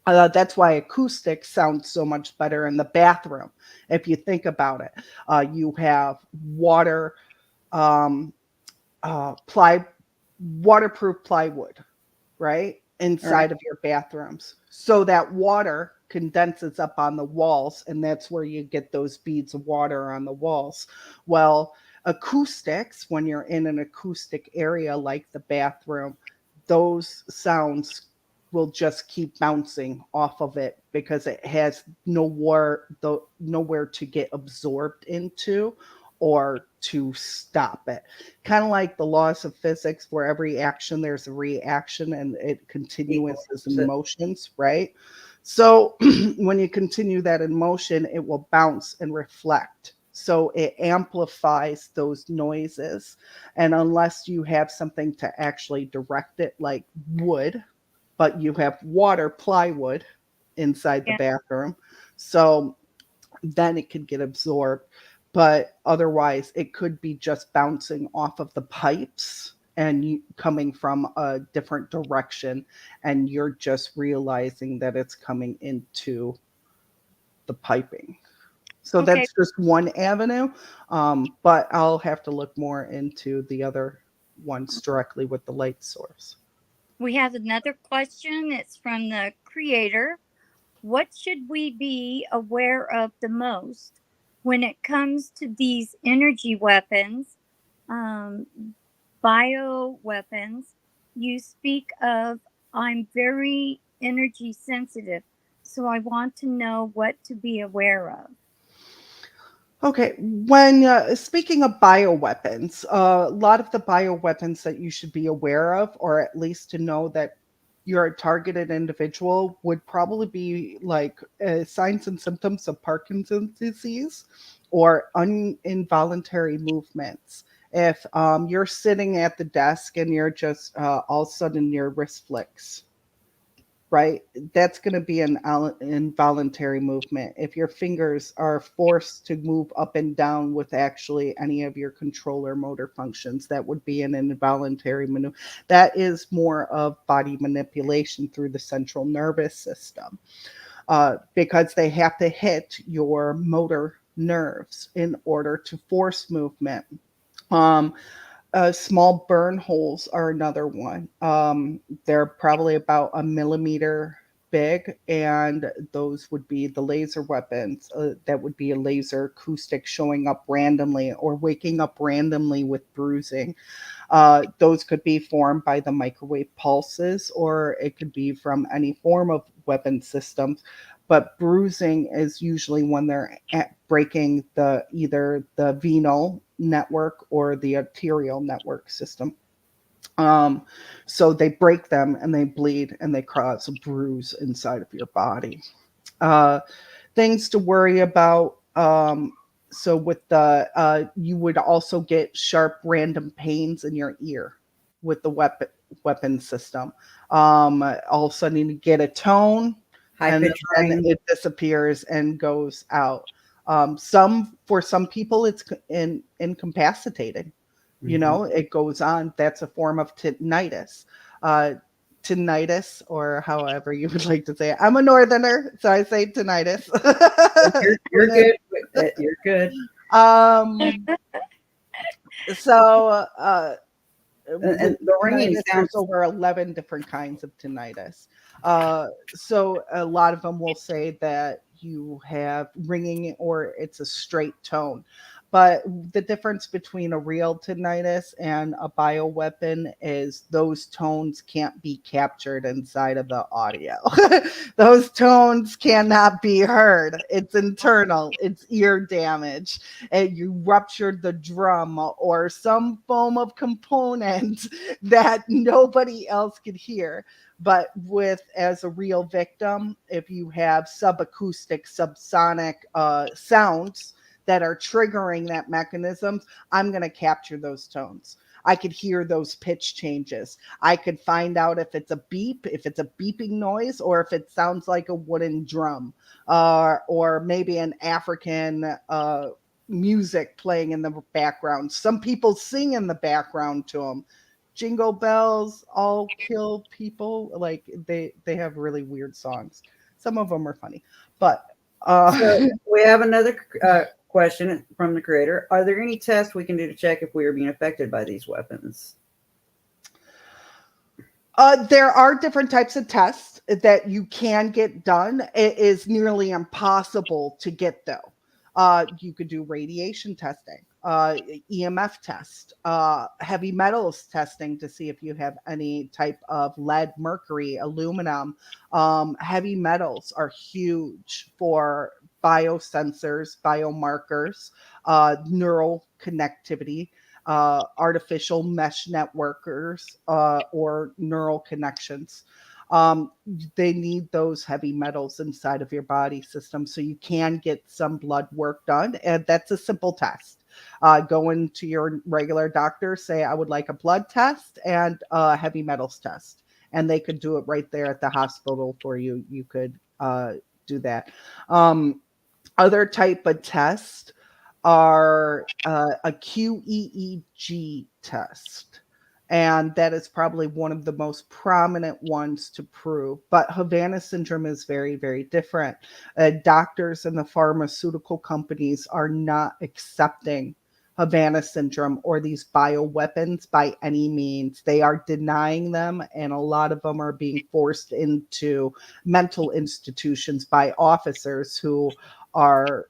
That's why acoustics sound so much better in the bathroom. If you think about it, you have water, um, waterproof plywood, right, Right. inside of your bathrooms. So that water condenses up on the walls, and that's where you get those beads of water on the walls. Well, acoustics, when you're in an acoustic area like the bathroom, those sounds will just keep bouncing off of it, because it has nowhere to get absorbed into or to stop it. Kind of like the laws of physics, where every action there's a reaction, and it continues as Equals it. emotions, right? So when you continue that in motion, it will bounce and reflect. So it amplifies those noises. And unless you have something to actually direct it, like wood, but you have water, plywood inside the Yeah. bathroom, so then it could get absorbed. But otherwise, it could be just bouncing off of the pipes and coming from a different direction, and you're just realizing that it's coming into the piping. So Okay. that's just one avenue, but I'll have to look more into the other ones directly with the light source. We have another question. It's from the creator. What should we be aware of the most when it comes to these energy weapons, um, bio weapons? You speak of, I'm very energy sensitive, so I want to know what to be aware of. Okay, when speaking of bioweapons, a lot of the bioweapons that you should be aware of, or at least to know that you're a targeted individual, would probably be like signs and symptoms of Parkinson's disease or involuntary movements. If you're sitting at the desk and you're just all of a sudden your wrist flicks, right? That's going to be an involuntary movement. If your fingers are forced to move up and down with actually any of your controller motor functions, that would be an involuntary maneuver. That is more of body manipulation through the central nervous system, because they have to hit your motor nerves in order to force movement. Um, Small burn holes are another one. They're probably about a millimeter big, and those would be the laser weapons. That would be a laser acoustic showing up randomly or waking up randomly with bruising. Those could be formed by the microwave pulses, or it could be from any form of weapon systems. But bruising is usually when they're breaking either the venal network or the arterial network system. Um, so they break them and they bleed and they cause a bruise inside of your body. Uh, Things to worry about. So with you would also get sharp random pains in your ear with the weapon system. All of a sudden you get a tone, High and pitch then ring. it disappears and goes out. For some people it's incapacitating. Mhm. It goes on. That's a form of tinnitus. Uh, Tinnitus, or however you would like to say it. I'm a northerner, so I say tinnitus. You're good with it. You're good. um, so And with the ringing tinnitus, sounds. there's over 11 different kinds of tinnitus. So a lot of them will say that you have ringing or it's a straight tone. But the difference between a real tinnitus and a bioweapon is those tones can't be captured inside of the audio. Those tones cannot be heard. It's internal, it's ear damage. And you ruptured the drum or some form of component that nobody else could hear. But with as a real victim, if you have subacoustic, subsonic sounds that are triggering that mechanisms, I'm going to capture those tones. I could hear those pitch changes. I could find out if it's a beep, if it's a beeping noise, or if it sounds like a wooden drum, or maybe an African music playing in the background. Some people sing in the background to them. Jingle bells, all kill people. Like they have really weird songs. Some of them are funny, but So we have another question from the creator. Are there any tests we can do to check if we are being affected by these weapons? There are different types of tests that you can get done. It is nearly impossible to get, though. You could do radiation testing, EMF test, heavy metals testing to see if you have any type of lead, mercury, aluminum. Heavy metals are huge for biosensors, biomarkers, neural connectivity, artificial mesh networkers, or neural connections. Um, they need those heavy metals inside of your body system so you can get some blood work done. And that's a simple test. Go into your regular doctor, say, I would like a blood test and a heavy metals test. And they could do it right there at the hospital for you. You could do that. Other type of test are a QEEG test. And that is probably one of the most prominent ones to prove. But Havana syndrome is very, very different. Doctors and the pharmaceutical companies are not accepting Havana syndrome or these bioweapons by any means. They are denying them, and a lot of them are being forced into mental institutions by officers who are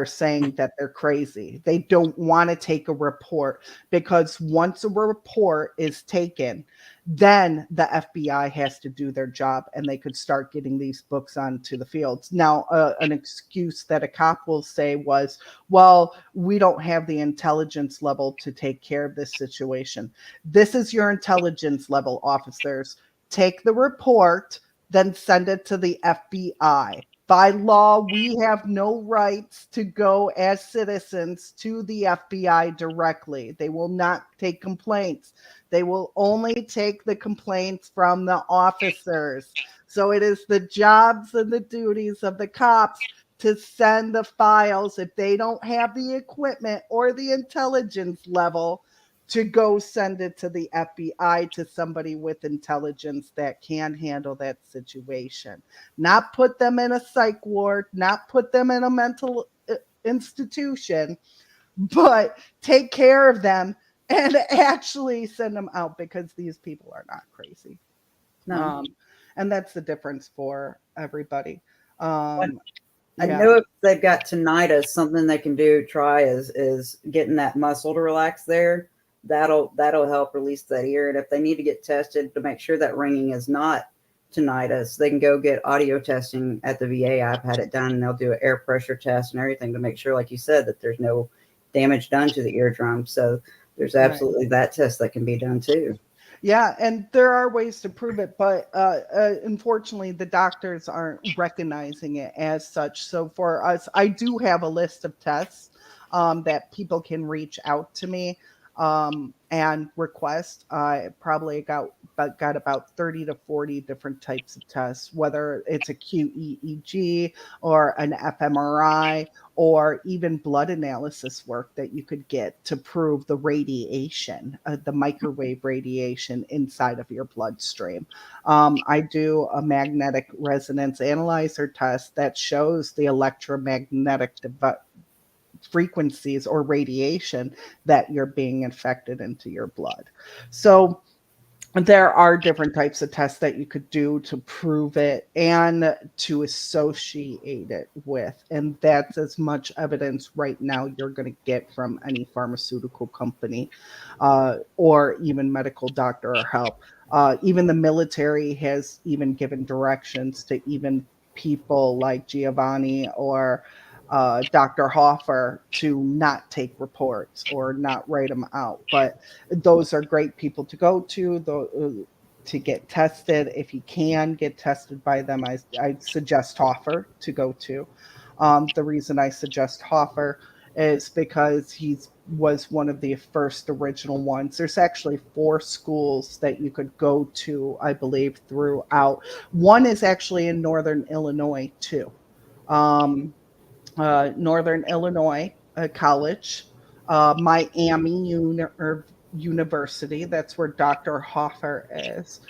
saying that they're crazy. They don't want to take a report because once a report is taken, then the FBI has to do their job and they could start getting these books onto the fields. Now, an excuse that a cop will say was, well, we don't have the intelligence level to take care of this situation. This is your intelligence level, officers. Take the report, then send it to the FBI. By law, we have no rights to go as citizens to the FBI directly. They will not take complaints. They will only take the complaints from the officers. So it is the jobs and the duties of the cops to send the files if they don't have the equipment or the intelligence level to go send it to the FBI, to somebody with intelligence that can handle that situation. Not put them in a psych ward, not put them in a mental institution, but take care of them and actually send them out because these people are not crazy. No. And that's the difference for everybody. I Yeah. know if they've got tinnitus, something they can do try is getting that muscle to relax there. That'll help release that ear. And if they need to get tested to make sure that ringing is not tinnitus, they can go get audio testing at the VA. I've had it done, and they'll do an air pressure test and everything to make sure, like you said, that there's no damage done to the eardrum. So there's absolutely that test that can be done too. Yeah, and there are ways to prove it, but unfortunately, the doctors aren't recognizing it as such. So for us, I do have a list of tests that people can reach out to me and request. I probably got about 30 to 40 different types of tests, whether it's a QEEG or an fMRI or even blood analysis work that you could get to prove the radiation, the microwave radiation inside of your bloodstream. I do a magnetic resonance analyzer test that shows the electromagnetic frequencies or radiation that you're being infected into your blood. So there are different types of tests that you could do to prove it and to associate it with. And that's as much evidence right now you're going to get from any pharmaceutical company or even medical doctor or help. Even the military has even given directions to even people like Giovanni or Dr. Hoffer to not take reports or not write them out. But those are great people to go to get tested. If you can get tested by them, I suggest Hoffer to go to. The reason I suggest Hoffer is because he was one of the first original ones. There's actually 4 schools that you could go to, I believe, throughout. One is actually in Northern Illinois, too. Um, Northern Illinois College, Miami University. That's where Dr. Hoffer is.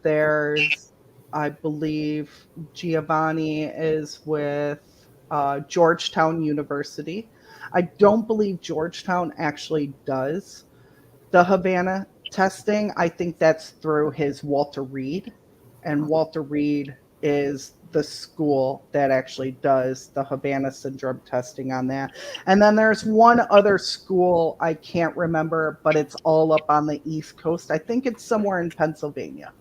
There's, I believe, Giovanni is with Georgetown University. I don't believe Georgetown actually does the Havana testing. I think that's through his Walter Reed, and Walter Reed is the school that actually does the Havana syndrome testing on that. And then there's one other school I can't remember, but it's all up on the East Coast. I think it's somewhere in Pennsylvania.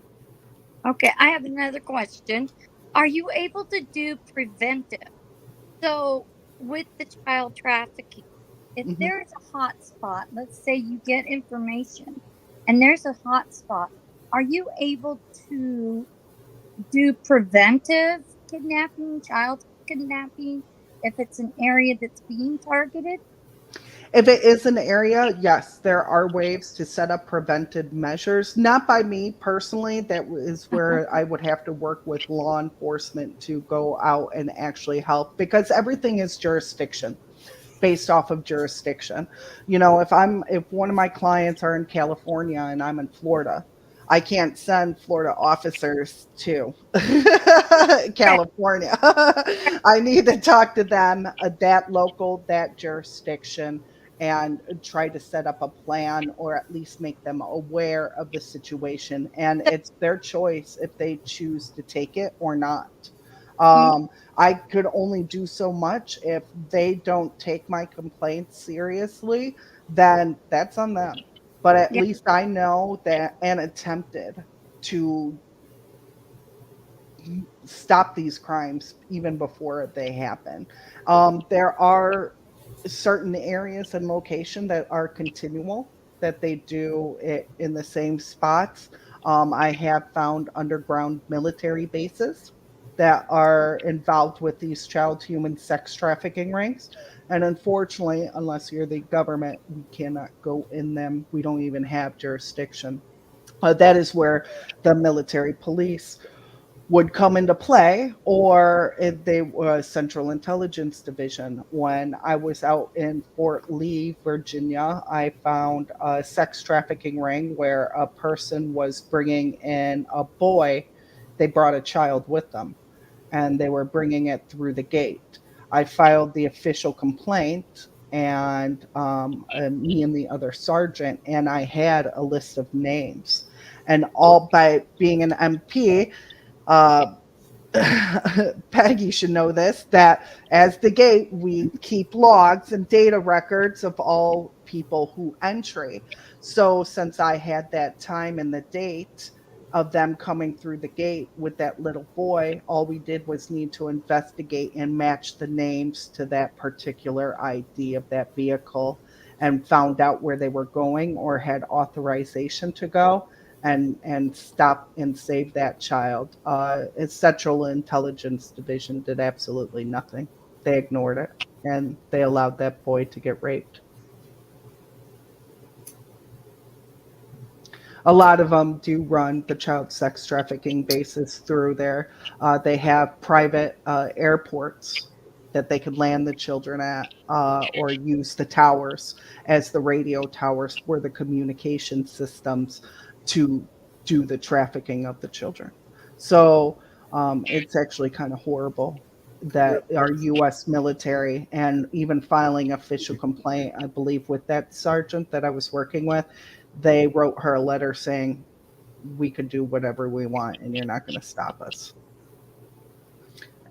Okay, I have another question. Are you able to do preventive? So, with the child trafficking, if Mhm. there's a hot spot, let's say you get information and there's a hot spot, are you able to do preventive kidnapping, child kidnapping, if it's an area that's being targeted? If it is an area, yes, there are ways to set up preventive measures. Not by me personally. That is where I would have to work with law enforcement to go out and actually help because everything is jurisdiction based off of jurisdiction. If one of my clients are in California and I'm in Florida, I can't send Florida officers to Correct. California. I need to talk to them, that local, that jurisdiction, and try to set up a plan or at least make them aware of the situation. And it's their choice if they choose to take it or not. Mm, Um, I could only do so much. If they don't take my complaints seriously, then that's on them. But at yeah, least I know that and attempted to stop these crimes even before they happen. There are certain areas and location that are continual that they do it in the same spots. I have found underground military bases that are involved with these child human sex trafficking rings. And unfortunately, unless you're the government, we cannot go in them. We don't even have jurisdiction. That is where the military police would come into play, or if they were Central Intelligence Division. When I was out in Fort Lee, Virginia, I found a sex trafficking ring where a person was bringing in a boy. They brought a child with them, and they were bringing it through the gate. I filed the official complaint, and me and the other sergeant, and I had a list of names. And all by being an MP, uh, Peggy should know this, that as the gate, we keep logs and data records of all people who entry. So since I had that time and the date of them coming through the gate with that little boy, all we did was need to investigate and match the names to that particular ID of that vehicle and found out where they were going or had authorization to go and stop and save that child. Its Central Intelligence Division did absolutely nothing. They ignored it and they allowed that boy to get raped. A lot of them do run the child sex trafficking bases through there. They have private airports that they could land the children at or use the towers as the radio towers for the communication systems to do the trafficking of the children. So it's actually kind of horrible. that our U.S. military, and even filing official complaint, I believe, with that sergeant that I was working with. They wrote her a letter saying, we could do whatever we want and you're not going to stop us.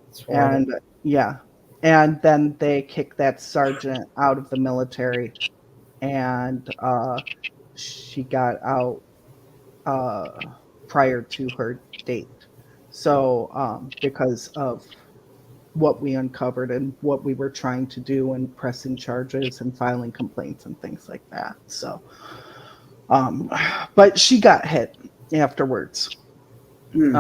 It's horrible. And yeah. And then they kicked that sergeant out of the military, and she got out uh, prior to her date. So, because of what we uncovered and what we were trying to do and pressing charges and filing complaints and things like that. So, um, but she got hit afterwards. Hmm.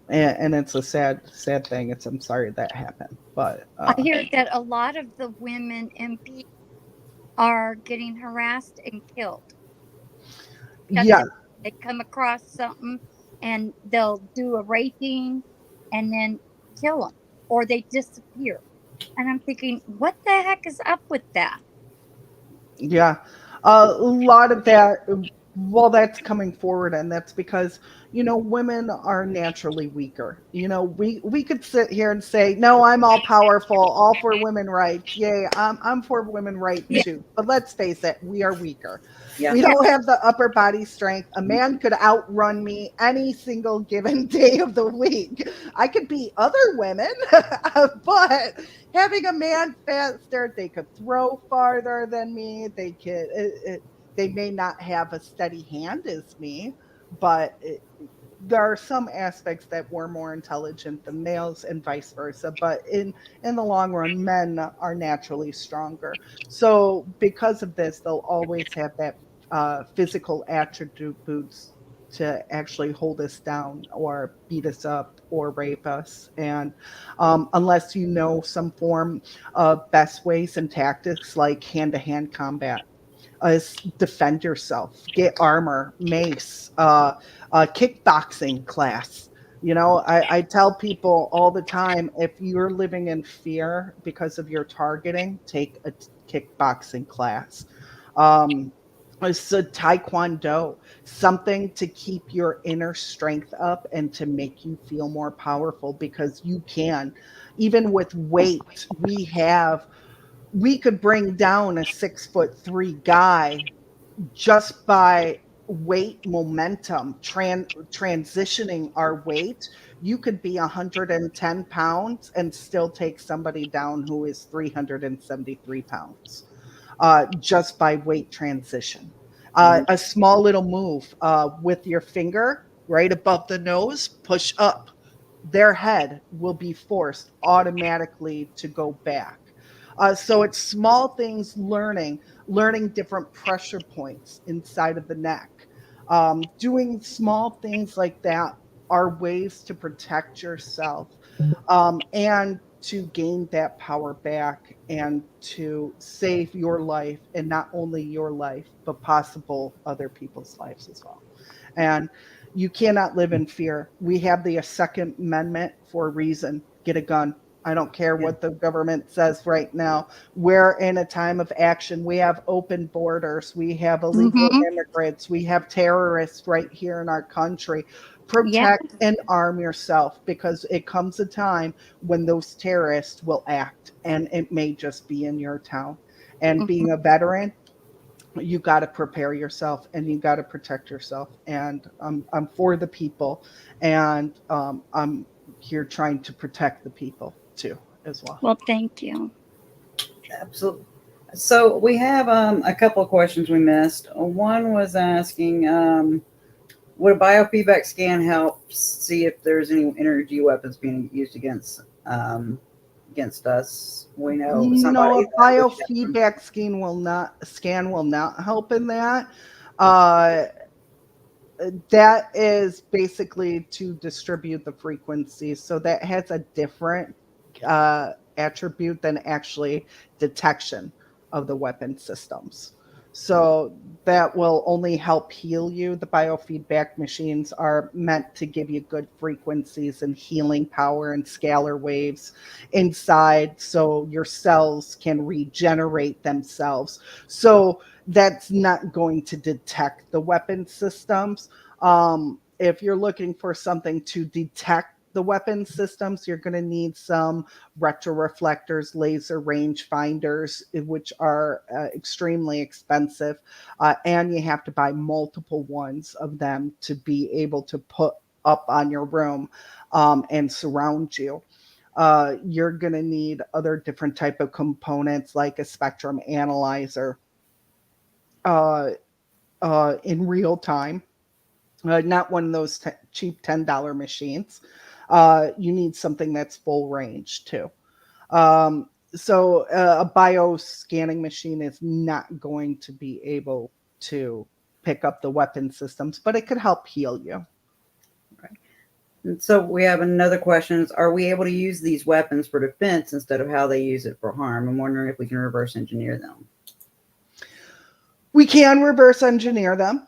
And it's a sad thing. I'm sorry that happened, but I hear that a lot of the women MP are getting harassed and killed because yeah, they come across something and they'll do a raping and then kill them or they disappear. And I'm thinking, what the heck is up with that? yeah, a lot of that. Well, that's coming forward, and that's because women are naturally weaker. We could sit here and say, "No, I'm all powerful, all for women rights. Yay, I'm for women rights Yeah, too." But let's face it, we are weaker. Yeah. We yeah. don't have the upper body strength. A man could outrun me any single given day of the week. I could beat other women, but having a man faster, they could throw farther than me. They may not have a steady hand as me, but there are some aspects that we're more intelligent than males and vice versa. But in the long run, men are naturally stronger. So because of this, they'll always have that physical attributes to actually hold us down or beat us up or rape us. And unless you know some form of best ways and tactics like hand-to-hand combat, defend yourself, get armor, mace, kickboxing class. I tell people all the time, if you're living in fear because of your targeting, take a kickboxing class. Um, it's a taekwondo, something to keep your inner strength up and to make you feel more powerful, because you can. Even with weight, we could bring down a 6'3" guy just by weight momentum, transitioning our weight. You could be 110 pounds and still take somebody down who is 373 pounds, just by weight transition. Mhm. A small little move with your finger right above the nose, push up. Their head will be forced automatically to go back. So it's small things, learning different pressure points inside of the neck. Doing small things like that are ways to protect yourself, and to gain that power back and to save your life, and not only your life, but possible other people's lives as well. And you cannot live in fear. We have the Second Amendment for a reason. Get a gun. I don't care Yeah. what the government says right now. We're in a time of action. We have open borders. We have illegal Mm-hmm. immigrants. We have terrorists right here in our country. Yeah. Protect and arm yourself, because it comes a time when those terrorists will act, and it may just be in your town. And Mm-hmm. being a veteran, you got to prepare yourself and you got to protect yourself. And I'm for the people, and I'm here trying to protect the people too as well. Well, thank you. Absolutely. So we have a couple of questions we missed. One was asking, would a biofeedback scan help see if there's any energy weapons being used against us? We know No, somebody a that we should. biofeedback scan will not help in that. Uh, that is basically to distribute the frequencies. So that has a different attribute than actually detection of the weapon systems. So that will only help heal you. The biofeedback machines are meant to give you good frequencies and healing power and scalar waves inside, so your cells can regenerate themselves. So that's not going to detect the weapon systems. If you're looking for something to detect the weapon systems, you're going to need some retroreflectors, laser range finders, which are extremely expensive. And you have to buy multiple ones of them to be able to put up on your room and surround you. You're going to need other different type of components like a spectrum analyzer uh, in real time. Not one of those cheap $10 machines. You need something that's full range too. A bio scanning machine is not going to be able to pick up the weapon systems, but it could help heal you. And so we have another question is, are we able to use these weapons for defense instead of how they use it for harm? I'm wondering if we can reverse engineer them. We can reverse engineer them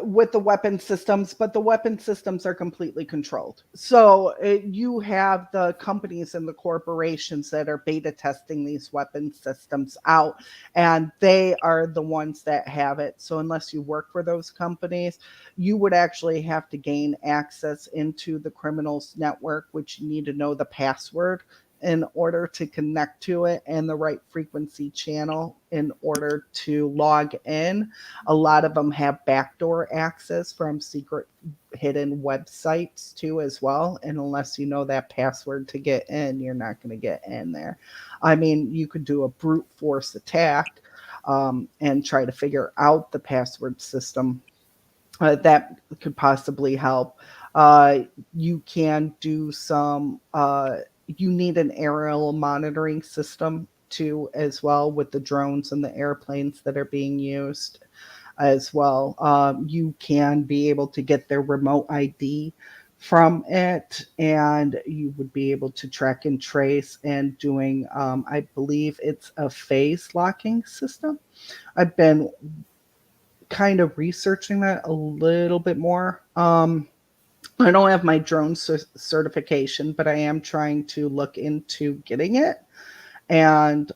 with the weapon systems, but the weapon systems are completely controlled. So you have the companies and the corporations that are beta testing these weapon systems out, and they are the ones that have it. So unless you work for those companies, you would actually have to gain access into the criminals network, which you need to know the password in order to connect to it and the right frequency channel in order to log in. A lot of them have backdoor access from secret hidden websites too as well. And unless you know that password to get in, you're not going to get in there. I mean, you could do a brute force attack and try to figure out the password system. That could possibly help. You can do some you need an aerial monitoring system too as well with the drones and the airplanes that are being used as well. You can be able to get their remote ID from it, and you would be able to track and trace and doing I believe it's a phase locking system. I've been kind of researching that a little bit more. I don't have my drone certification, but I am trying to look into getting it. And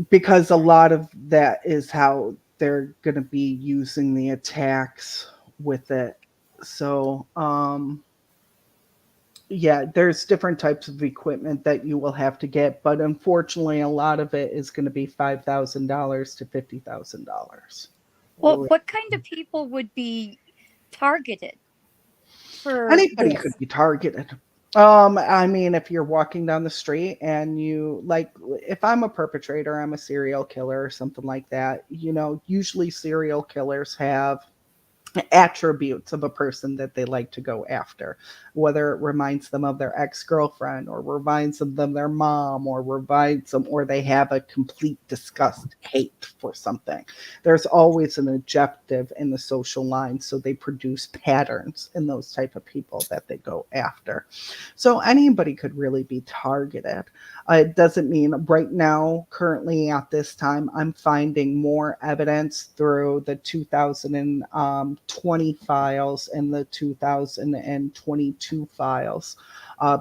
because a lot of that is how they're going to be using the attacks with it. So, yeah, there's different types of equipment that you will have to get, but unfortunately, a lot of it is going to be $5,000 to $50,000. Well, what kind of people would be targeted for Anybody this? could be targeted. I mean, if you're walking down the street and you like, if I'm a perpetrator, I'm a serial killer or something like that, usually serial killers have attributes of a person that they like to go after, whether it reminds them of their ex-girlfriend or reminds them of their mom or reminds them, or they have a complete disgust, hate for something. There's always an objective in the social line, so they produce patterns in those type of people that they go after. So anybody could really be targeted. It doesn't mean right now, currently at this time, I'm finding more evidence through the 2020 files and the 2022 files.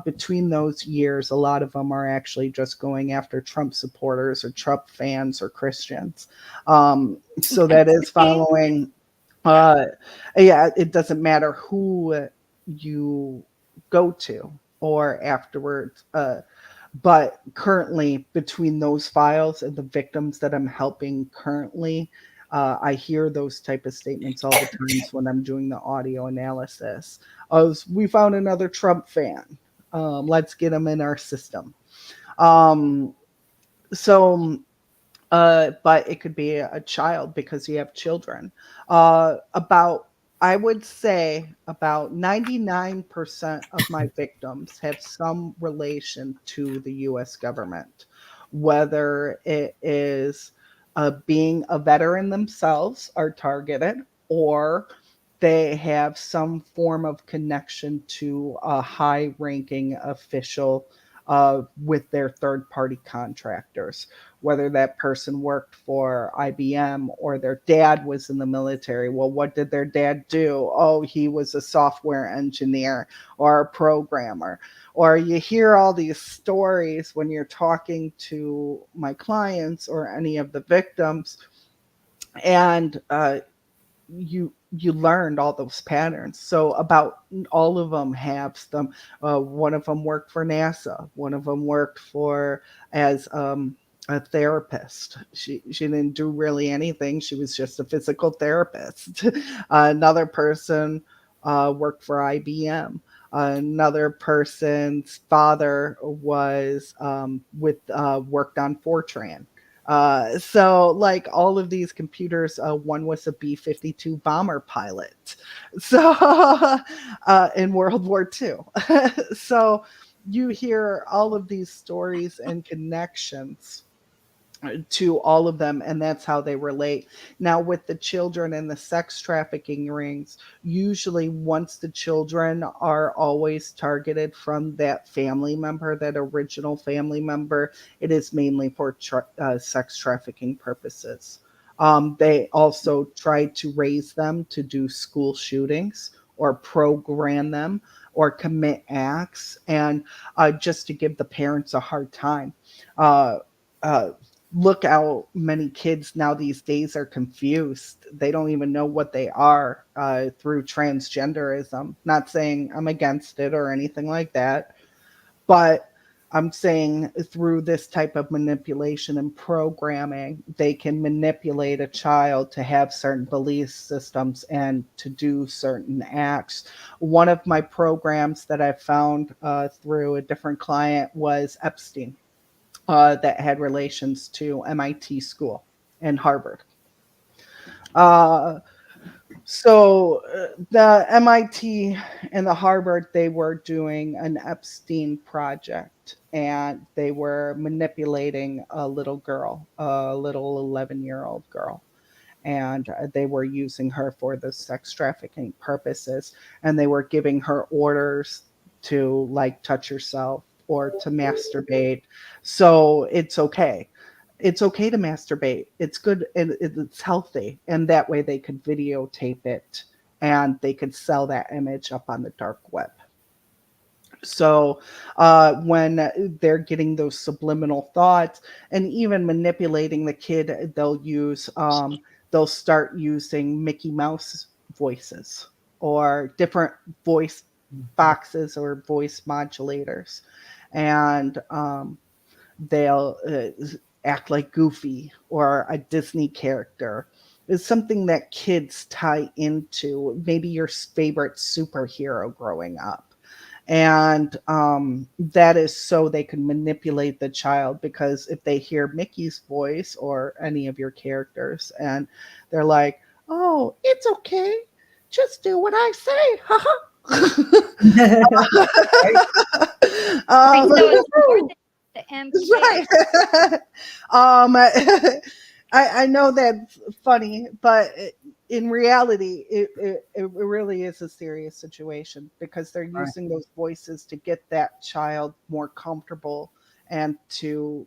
Between those years, a lot of them are actually just going after Trump supporters or Trump fans or Christians. So that is following. Yeah, it doesn't matter who you go to or afterwards. But currently, between those files and the victims that I'm helping currently, I hear those type of statements all the times when I'm doing the audio analysis. We found another Trump fan. Let's get him in our system. Um, so but it could be a child because you have children. I would say about 99% of my victims have some relation to the US government, whether it is being a veteran themselves are targeted, or they have some form of connection to a high ranking official with their third party contractors, whether that person worked for IBM or their dad was in the military. Well, what did their dad do? Oh, he was a software engineer or a programmer. Or you hear all these stories when you're talking to my clients or any of the victims, and you learned all those patterns. So about all of them have them. One of them worked for NASA. One of them worked for as a therapist. She didn't do really anything. She was just a physical therapist. Another person worked for IBM. Another person's father was with worked on Fortran. So like all of these computers, one was a B-52 bomber pilot. So in World War II. So you hear all of these stories and connections to all of them, and that's how they relate. Now with the children and the sex trafficking rings, usually once the children are always targeted from that family member, that original family member, it is mainly for sex trafficking purposes. They also try to raise them to do school shootings or program them or commit acts, and just to give the parents a hard time. uh, uh, Look how many kids now these days are confused. They don't even know what they are through transgenderism. Not saying I'm against it or anything like that, but I'm saying through this type of manipulation and programming, they can manipulate a child to have certain belief systems and to do certain acts. One of my programs that I found through a different client was Epstein, that had relations to MIT school and Harvard. Uh, so the MIT and the Harvard, they were doing an Epstein project, and they were manipulating a little girl, a little 11-year-old girl. And they were using her for the sex trafficking purposes, and they were giving her orders to like touch herself or to masturbate. So it's okay to masturbate. It's good and it's healthy, and that way they could videotape it and they could sell that image up on the dark web. So when they're getting those subliminal thoughts and even manipulating the kid, they'll start using Mickey Mouse voices or different voice boxes or voice modulators, and they'll act like Goofy or a Disney character. It's something that kids tie into, maybe your favorite superhero growing up. And that is so they can manipulate the child, because if they hear Mickey's voice or any of your characters and they're like, oh, it's okay, just do what I say. Right? Right. um, So it's more than the MK. right. I know that's funny, but in reality, it really is a serious situation, because they're Right. using those voices to get that child more comfortable and to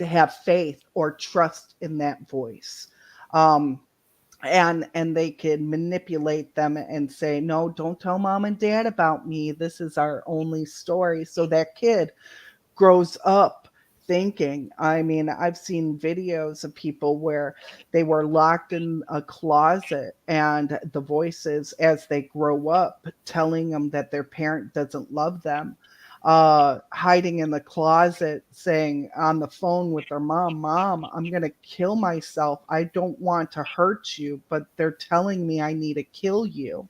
have faith or trust in that voice. Um, and they can manipulate them and say, no, don't tell mom and dad about me, this is our only story. So that kid grows up thinking, I mean, I've seen videos of people where they were locked in a closet, and the voices as they grow up telling them that their parent doesn't love them, hiding in the closet saying on the phone with their mom, I'm going to kill myself, I don't want to hurt you, but they're telling me I need to kill you.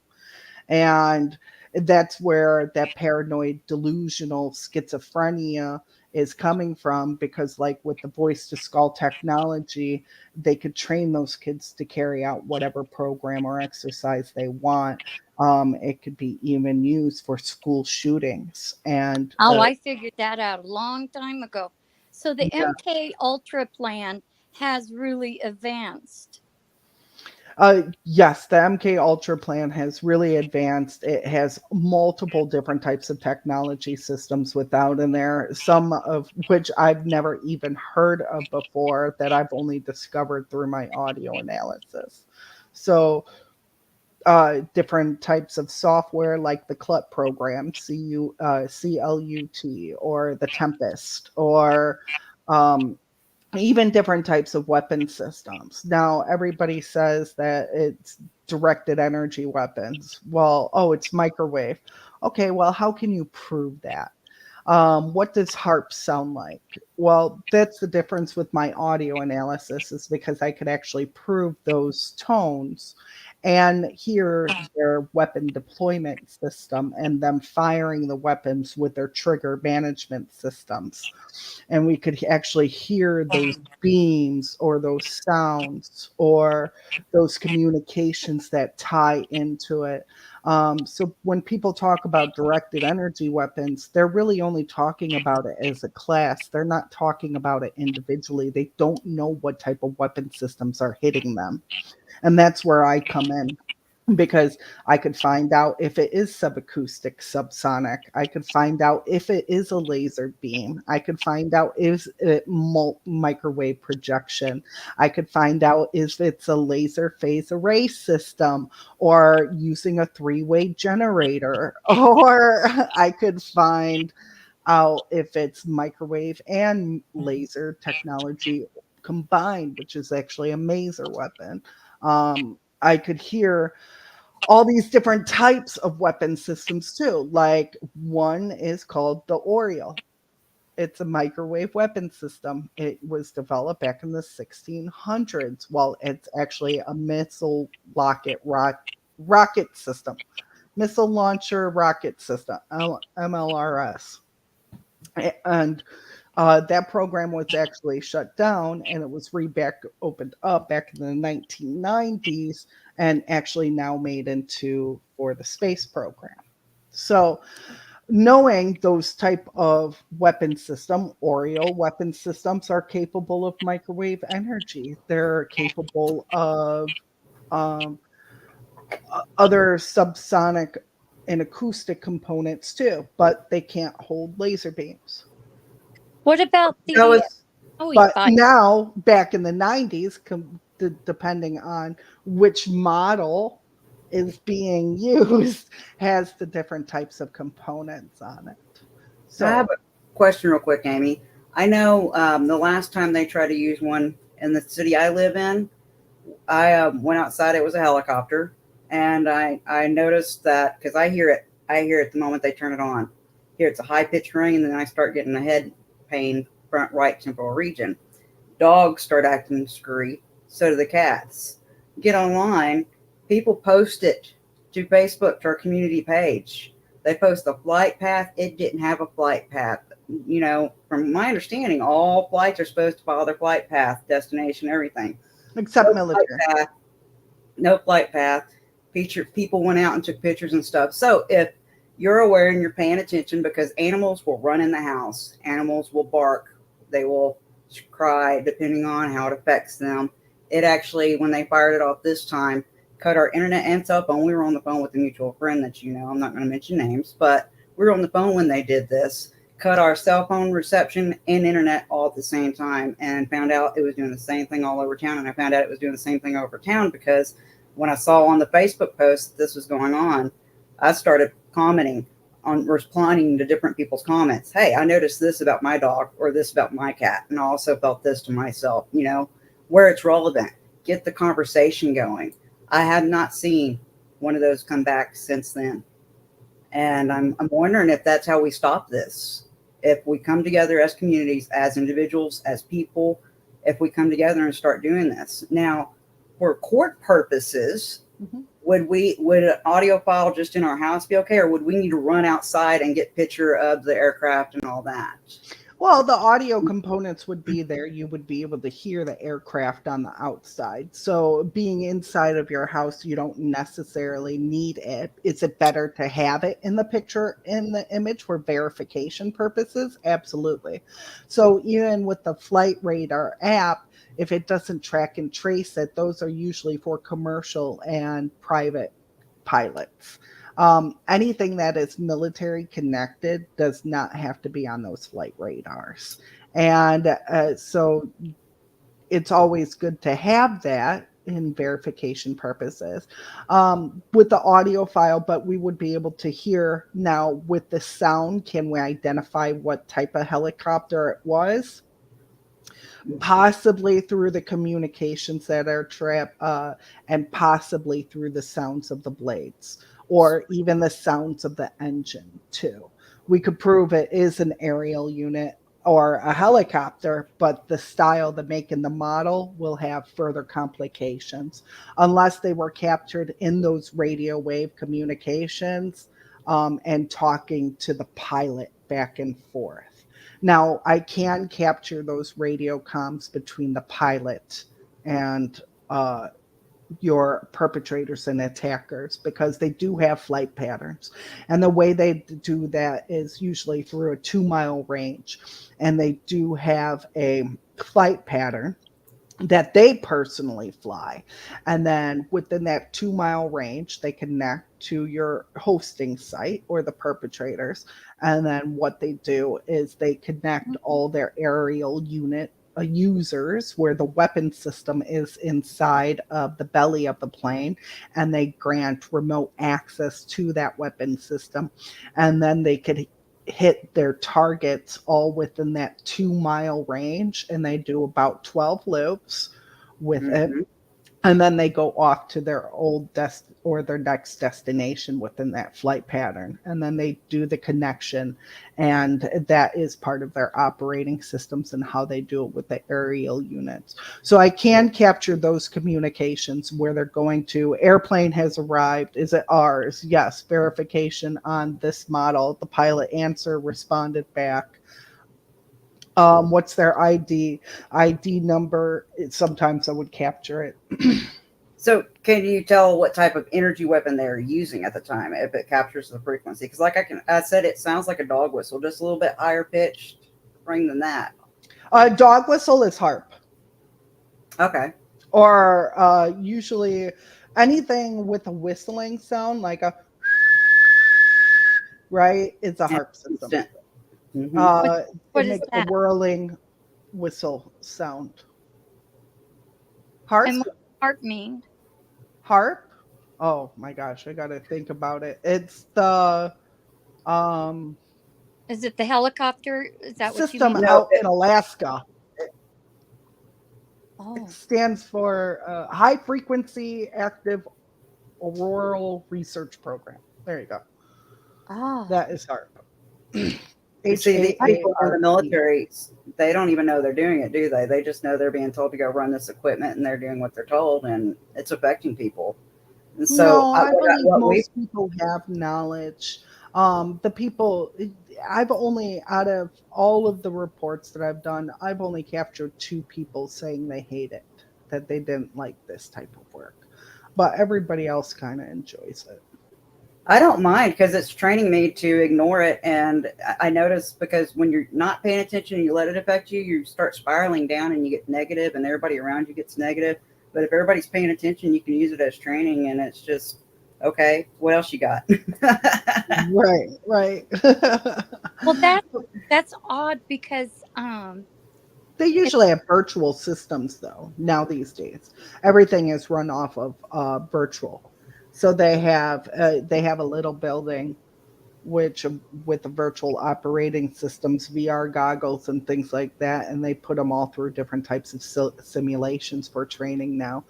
And that's where that paranoid delusional schizophrenia is coming from, because like with the voice to skull technology, they could train those kids to carry out whatever program or exercise they want. It could be even used for school shootings and Oh, I figured that out a long time ago. So the yeah. MK Ultra plan has really advanced. Yes, the MK Ultra plan has really advanced. It has multiple different types of technology systems without in there, some of which I've never even heard of before, that I've only discovered through my audio analysis. So, different types of software like the CLUT program, CLUT, or the Tempest, or um, even different types of weapon systems. Now, everybody says that it's directed energy weapons. Well, oh, it's microwave. Okay, well, how can you prove that? What does harp sound like? Well, that's the difference with my audio analysis, is because I could actually prove those tones and hear their weapon deployment system and them firing the weapons with their trigger management systems. And we could actually hear those beams or those sounds or those communications that tie into it. So when people talk about directed energy weapons, they're really only talking about it as a class. They're not talking about it individually. They don't know what type of weapon systems are hitting them. And that's where I come in, because I could find out if it is subacoustic, subsonic. I could find out if it is a laser beam. I could find out is it microwave projection. I could find out if it's a laser phase array system or using a three-way generator. Or I could find out if it's microwave and laser technology combined, which is actually a maser weapon. I could hear all these different types of weapon systems too. Like one is called the Oriole. It's a microwave weapon system. It was developed back in the 1600s. Well, it's actually a missile rocket system, missile launcher rocket system, MLRS. And that program was actually shut down, and it was opened up back in the 1990s, and actually now made into for the space program. So knowing those type of weapon system, Oriole weapon systems are capable of microwave energy. They're capable of um, other subsonic and acoustic components too, but they can't hold laser beams. What about That the was Maui But fire? now, back in the 90s, depending on which model is being used, has the different types of components on it. I have So, a question real quick, Amy. I know the last time they tried to use one in the city I live in, I went outside. It was a helicopter, and I noticed that because I hear it the moment they turn it on. Here it's a high pitched ring, and then I start getting a head pain, front right temporal region. Dogs start acting screwy. So do the cats. Get online. People post it to Facebook, to our community page. They post the flight path. It didn't have a flight path. You know, from my understanding, all flights are supposed to follow their flight path, destination, everything. except No flight military. path. No flight path. People went out and took pictures and stuff. So if you're aware and you're paying attention, because animals will run in the house, animals will bark, they will cry, depending on how it affects them. It actually, when they fired it off this time, cut our internet and cell phone. We were on the phone with a mutual friend that you know. I'm not going to mention names, but we were on the phone when they did this. Cut our cell phone reception and internet all at the same time, and found out it was doing the same thing all over town. And I found out it was doing the same thing over town because when I saw on the Facebook post this was going on, I started commenting on responding to different people's comments. Hey, I noticed this about my dog or this about my cat. And I also felt this to myself, you know, where it's relevant. Get the conversation going. I have not seen one of those come back since then. And I'm wondering if that's how we stop this. If we come together as communities, as individuals, as people, if we come together and start doing this. Now, for court purposes, Mhm. would an audio file just in our house be okay, or would we need to run outside and get picture of the aircraft and all that? Well, the audio components would be there. You would be able to hear the aircraft on the outside. So, being inside of your house, you don't necessarily need it. Is it better to have it in the picture, in the image for verification purposes? Absolutely. So, even with the Flight Radar app, if it doesn't track and trace it, those are usually for commercial and private pilots. Anything that is military connected does not have to be on those flight radars. And so it's always good to have that in verification purposes with the audio file, but we would be able to hear now with the sound. Can we identify what type of helicopter it was? possibly through the communications that are trapped, and possibly through the sounds of the blades or even the sounds of the engine too. We could prove it is an aerial unit or a helicopter, but the style, the make, and the model will have further complications unless they were captured in those radio wave communications, and talking to the pilot back and forth. Now, I can capture those radio comms between the pilot and your perpetrators and attackers because they do have flight patterns. And the way they do that is usually through a 2 mile range. And they do have a flight pattern that they personally fly. And then within that 2 mile range, they connect to your hosting site or the perpetrators. And then what they do is they connect all their aerial unit users where the weapon system is inside of the belly of the plane, and they grant remote access to that weapon system. And then they could hit their targets all within that 2 mile range, and they do about 12 loops with it, Mm-hmm. and then they go off to their or their next destination within that flight pattern, and then they do the connection, and that is part of their operating systems and how they do it with the aerial units. So I can capture those communications where they're going to airplane has arrived, is it ours? Yes. Verification on this model. The pilot answer responded back. What's their ID number? Sometimes I would capture it. So, can you tell what type of energy weapon they're using at the time if it captures the frequency? Because, like I said, it sounds like a dog whistle, just a little bit higher pitched ring than that. Dog whistle is harp, Okay. or usually anything with a whistling sound, like a right, it's a And harp system. instant. Mm-hmm. It What is makes a that? whirling whistle sound. Harp, And what does harp mean? harp. Oh my gosh, I gotta think about it. It's the Is it the helicopter? Is that what you system mean? No, out in Alaska. It Oh, stands for High Frequency Active Auroral Research Program. There you go. ah, That is HARP. you see, these people in the HAARP. military, they don't even know they're doing it, do they? They just know they're being told to go run this equipment, and they're doing what they're told, and it's affecting people. And so, No, I believe what we most people have knowledge. The people, I've only, out of all of the reports that I've done, I've only captured 2 people saying they hate it, that they didn't like this type of work. But everybody else kind of enjoys it. I don't mind because it's training me to ignore it. And I notice because when you're not paying attention and you let it affect you, you start spiraling down and you get negative, and everybody around you gets negative. But if everybody's paying attention, you can use it as training, and it's just okay. What else you got? Right, right. well, that's odd because They usually have virtual systems though now these days. Everything is run off of virtual. So they have a little building which with the virtual operating systems, VR goggles and things like that, and they put them all through different types of simulations for training now.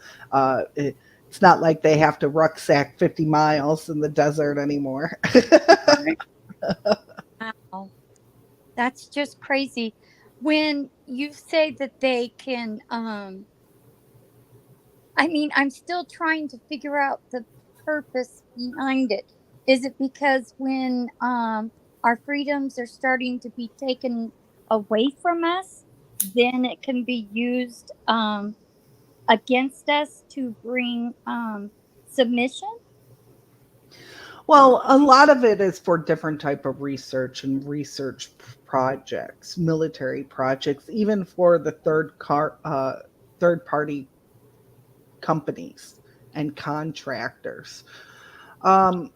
It's not like they have to rucksack 50 miles in the desert anymore. Right? wow, that's just crazy. When you say that they can, I mean, I'm still trying to figure out the purpose behind it. Is it because when our freedoms are starting to be taken away from us, then it can be used against us to bring submission? Well, a lot of it is for different type of research and research projects, military projects, even for the third party companies and contractors. Um,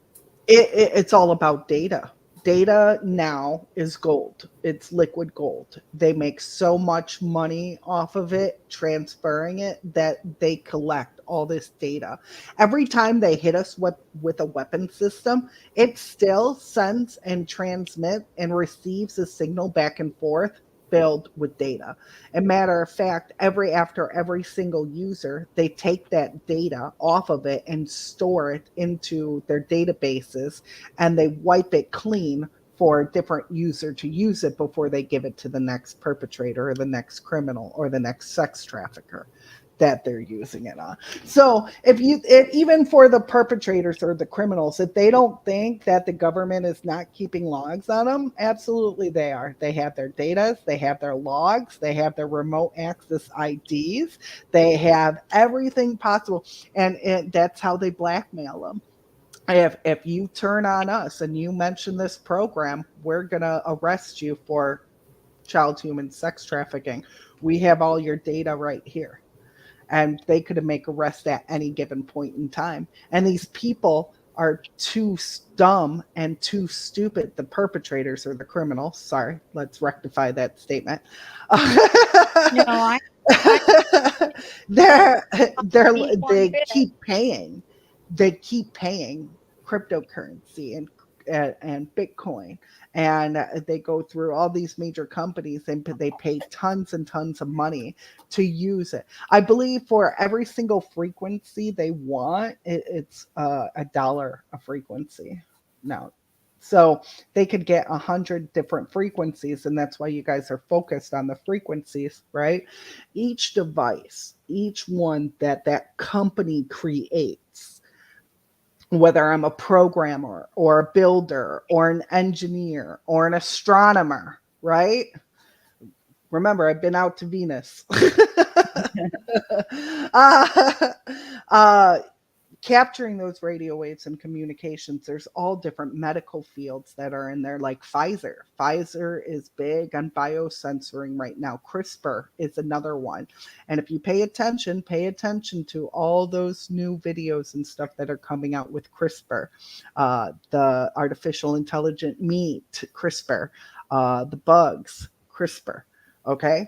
it's all about data. Data now is gold. It's liquid gold. They make so much money off of it, transferring it, that they collect all this data. Every time they hit us with a weapon system, it still sends and transmits and receives a signal back and forth filled with data. And matter of fact, after every single user, they take that data off of it and store it into their databases, and they wipe it clean for a different user to use it before they give it to the next perpetrator or the next criminal or the next sex trafficker that they're using it on. So if even for the perpetrators or the criminals, if they don't think that the government is not keeping logs on them, absolutely they are. They have their data, they have their logs, they have their remote access IDs, they have everything possible, and that's how they blackmail them. If you turn on us and you mention this program, we're gonna arrest you for child human sex trafficking. We have all your data right here. And they could make arrests at any given point in time. And these people are too dumb and too stupid. The perpetrators or the criminals. Sorry, let's rectify that statement. No, I they're need one they bit. keep paying. They keep paying cryptocurrency and Bitcoin, and they go through all these major companies and they pay tons and tons of money to use it. I believe for every single frequency they want, it's $1 a frequency now. So they could get 100 different frequencies, and that's why you guys are focused on the frequencies, right? Each device, each one that company creates, whether I'm a programmer or a builder or an engineer or an astronomer, right? Remember, I've been out to Venus. uh, uh, Capturing those radio waves and communications, there's all different medical fields that are in there, like Pfizer. Pfizer is big on biosensoring right now. CRISPR is another one. And if you pay attention to all those new videos and stuff that are coming out with CRISPR, the artificial intelligent meat, CRISPR, the bugs, CRISPR. Okay.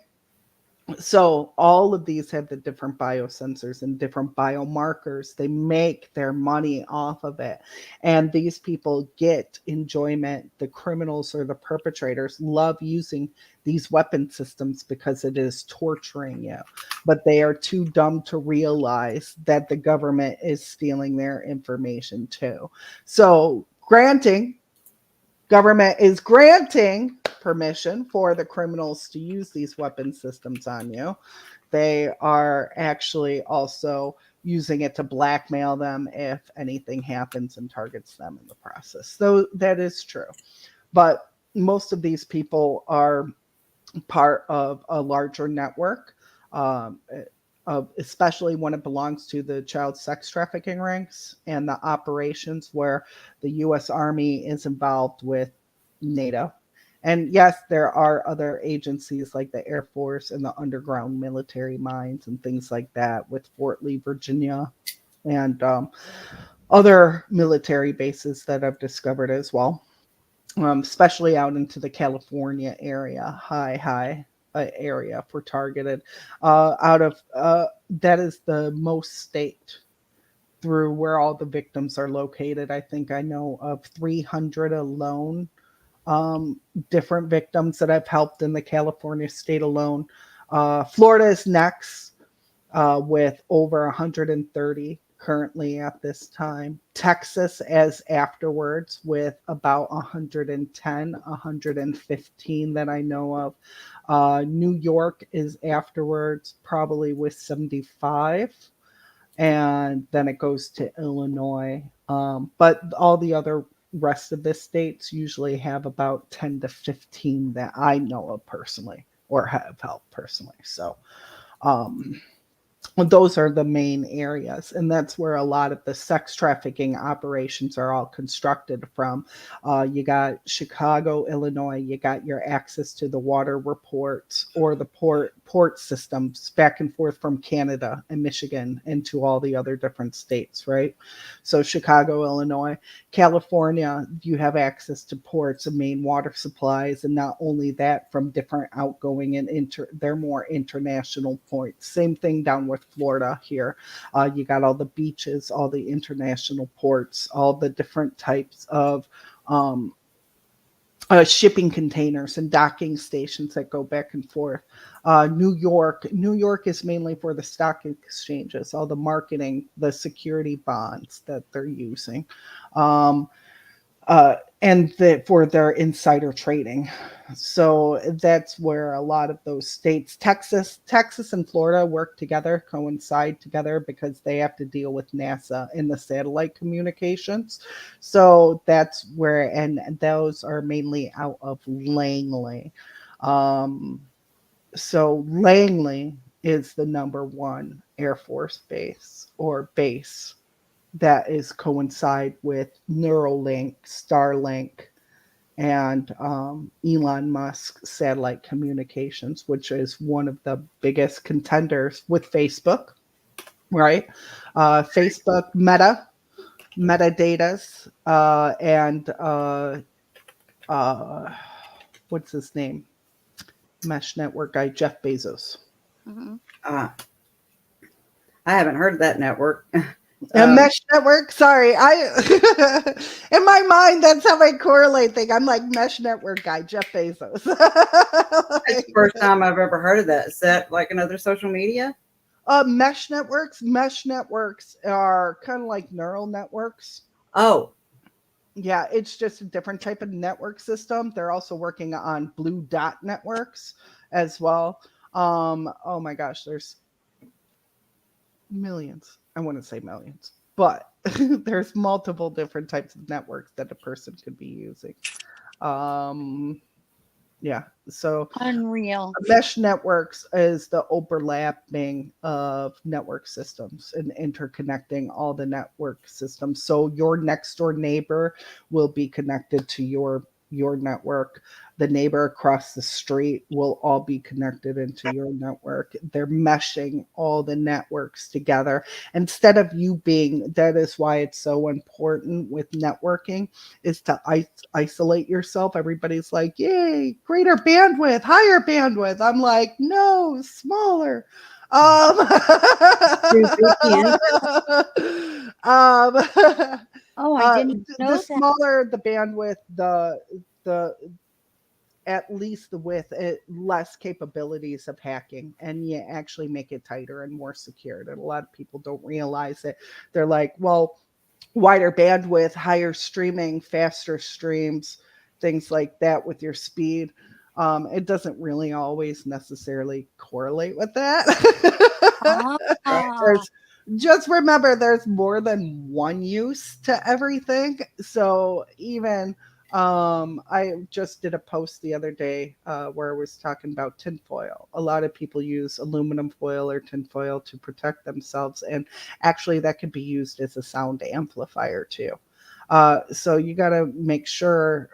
So all of these have the different biosensors and different biomarkers. They make their money off of it. And these people get enjoyment. The criminals or the perpetrators love using these weapon systems because it is torturing you. But they are too dumb to realize that the government is stealing their information too. So government is granting permission for the criminals to use these weapon systems on you. They are actually also using it to blackmail them if anything happens and targets them in the process. So that is true. But most of these people are part of a larger network, um, especially when it belongs to the child sex trafficking ranks and the operations where the U.S. Army is involved with NATO. And yes, there are other agencies like the Air Force and the underground military mines and things like that with Fort Lee, Virginia, and other military bases that I've discovered as well, especially out into the California area, high area for targeted. Out of that is the most state through where all the victims are located. I think I know of 300 alone, different victims that I've helped in the California state alone. Florida is next with over 130 currently at this time. Texas as afterwards with about 110, 115 that I know of. New York is afterwards probably with 75. And then it goes to Illinois. But all the other rest of the states usually have about 10 to 15 that I know of personally or have helped personally. So those are the main areas, and that's where a lot of the sex trafficking operations are all constructed from. You got Chicago, Illinois. You got your access to the water reports or the port systems back and forth from Canada and Michigan into all the other different states, right? So Chicago, Illinois, California, you have access to ports and main water supplies, and not only that, from different outgoing and they're more international points. Same thing down with Florida here. You got all the beaches, all the international ports, all the different types of shipping containers and docking stations that go back and forth. New York is mainly for the stock exchanges, all the marketing, the security bonds that they're using. Um, for their insider trading. So that's where a lot of those states, Texas and Florida work together, coincide together because they have to deal with NASA in the satellite communications. So that's where, and those are mainly out of Langley. Um, so Langley is the number one Air Force base or base that is coincide with Neuralink, Starlink, and Elon Musk satellite communications, which is one of the biggest contenders with Facebook, right? Facebook, metadatas, and what's his name? Mesh network guy, Jeff Bezos. Mhm. Uh, I haven't heard of that network. Mesh network. Sorry, I in my mind that's how I correlate things. I'm like mesh network guy, Jeff Bezos. It's the first time I've ever heard of that. Is that like another social media? Mesh networks. Mesh networks are kind of like neural networks. Oh, Yeah, it's just a different type of network system. They're also working on blue dot networks as well. Oh my gosh, there's millions. I wouldn't say millions, but there's multiple different types of networks that a person could be using. Um, yeah, so Unreal. mesh networks is the overlapping of network systems and interconnecting all the network systems. So your next door neighbor will be connected to your network. The neighbor across the street will all be connected into your network. They're meshing all the networks together. Instead of you being, that is why it's so important with networking, is to isolate yourself. Everybody's like, yay, greater bandwidth, higher bandwidth. I'm like, no, smaller. Um, through VPN. um, Oh, I didn't the know that. smaller the bandwidth, the at least the width, less capabilities of hacking, and you actually make it tighter and more secured. And a lot of people don't realize it. They're like, well, wider bandwidth, higher streaming, faster streams, things like that with your speed. It doesn't really always necessarily correlate with that. Ah, There's just remember there's more than one use to everything. So even I just did a post the other day where I was talking about tinfoil. A lot of people use aluminum foil or tinfoil to protect themselves, and actually that could be used as a sound amplifier too. So you got to make sure,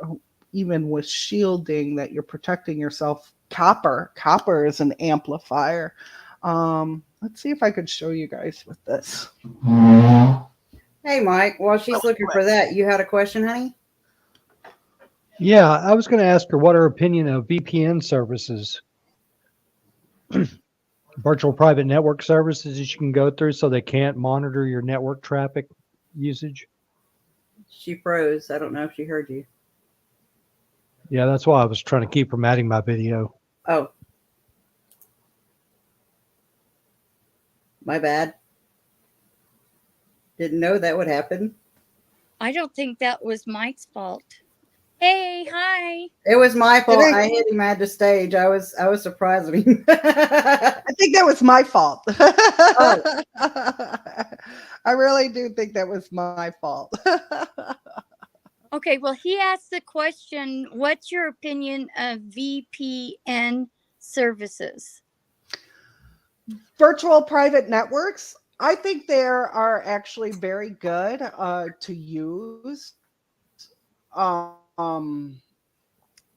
even with shielding, that you're protecting yourself. Copper is an amplifier. Let's see if I could show you guys with this. Hey, Mike. While she's looking for that, you had a question, honey? Yeah, I was going to ask her what her opinion of VPN services, virtual private network services that you can go through so they can't monitor your network traffic usage. She froze. I don't know if she heard you. Yeah, that's why I was trying to keep from adding my video. Oh, my bad. Didn't know that would happen. I don't think that was Mike's fault. Hey, hi. It was my fault. ain't- I hit him at the stage. I was surprised at him. I think that was my fault. Oh. I really do think that was my fault. Okay, well, he asked the question, what's your opinion of VPN services? Virtual private networks, I think they are actually very good to use. Um,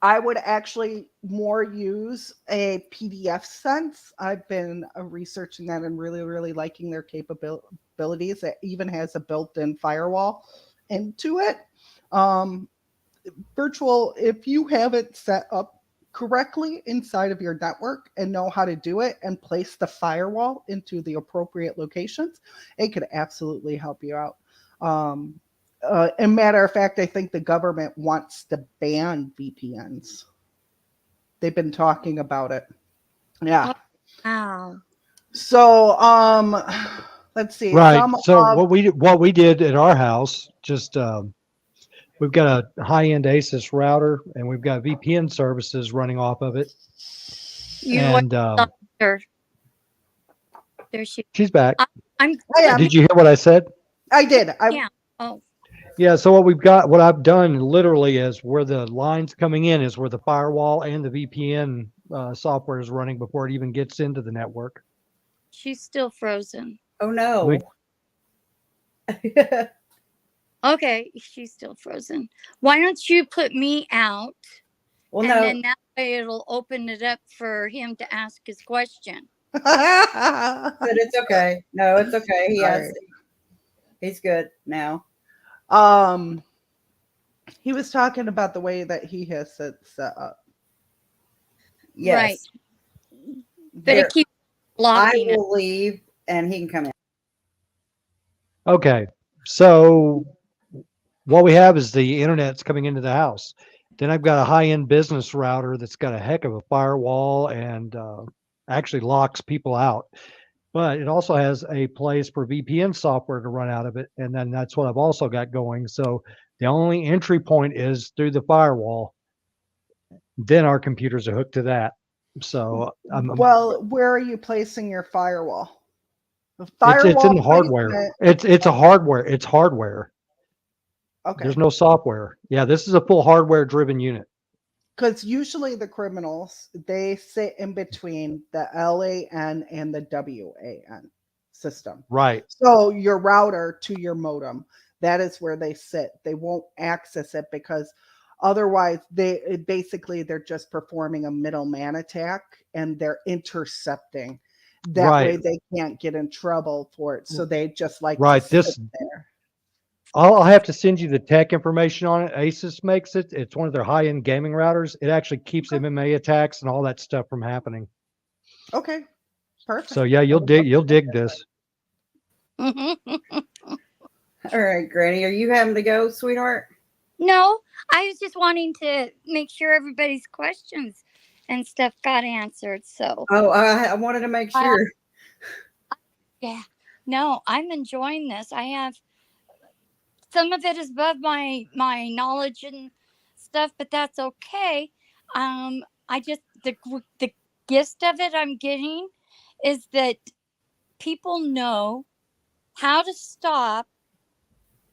I would actually more use a PDF sense. I've been researching that and really, really liking their capabilities. It even has a built-in firewall into it. Um, Virtual, if you have it set up correctly inside of your network and know how to do it and place the firewall into the appropriate locations, it could absolutely help you out. and matter of fact, I think the government wants to ban VPNs. They've been talking about it. Yeah. Wow. So, let's see. Right. Some So of what we did at our house, just we've got a high-end ASUS router, and we've got VPN services running off of it. You And lost her. There she. she's back. I'm. I am. Did you hear what I said? I did. Yeah. Oh. Yeah. So what I've done literally is where the lines coming in is where the firewall and the VPN software is running before it even gets into the network. She's still frozen. Oh no. Okay, she's still frozen. Why don't you put me out? Well, and no. then that way it'll open it up for him to ask his question. But it's okay. No, it's okay. He's good now. He was talking about the way that he has it set up. Yes. Right. But it keeps I blocking it. will leave and he can come in. Okay. So what we have is the internet's coming into the house. Then I've got a high-end business router that's got a heck of a firewall and actually locks people out. But it also has a place for VPN software to run out of it. And then that's what I've also got going. So the only entry point is through the firewall. Then our computers are hooked to that. So well, where are you placing your firewall? The it's in the hardware. placement. It's a hardware. It's hardware. Okay. There's no software. Yeah, this is a full hardware driven unit. Because usually the criminals, they sit in between the LAN and the WAN system. Right. So your router to your modem, that is where they sit. They won't access it because otherwise they're just performing a middleman attack and they're intercepting. That way they can't get in trouble for it. So they just like to sit there. I'll have to send you the tech information on it. ASUS makes it. It's one of their high-end gaming routers. It actually keeps MMA attacks and all that stuff from happening. Okay. Perfect. So yeah, you'll dig this. All right, Granny, are you having to go, sweetheart? No, I was just wanting to make sure everybody's questions and stuff got answered. So I wanted to make sure. Yeah. No, I'm enjoying this. I have some of it is above my knowledge and stuff, but that's okay. I just the gist of it I'm getting is that people know how to stop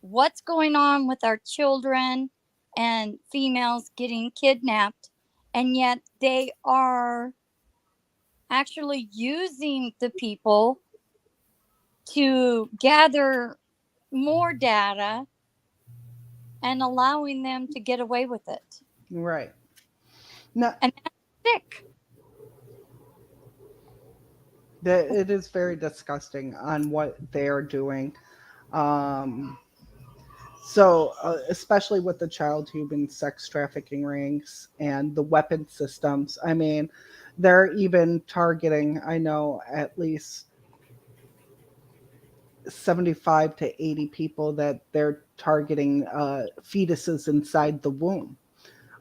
what's going on with our children and females getting kidnapped, and yet they are actually using the people to gather more data and allowing them to get away with it. Right. No, and that's sick. It is very disgusting on what they are doing. So, especially with the child human sex trafficking rings and the weapon systems. I mean, they're even targeting, I know, at least 75 to 80 people that they're targeting fetuses inside the womb.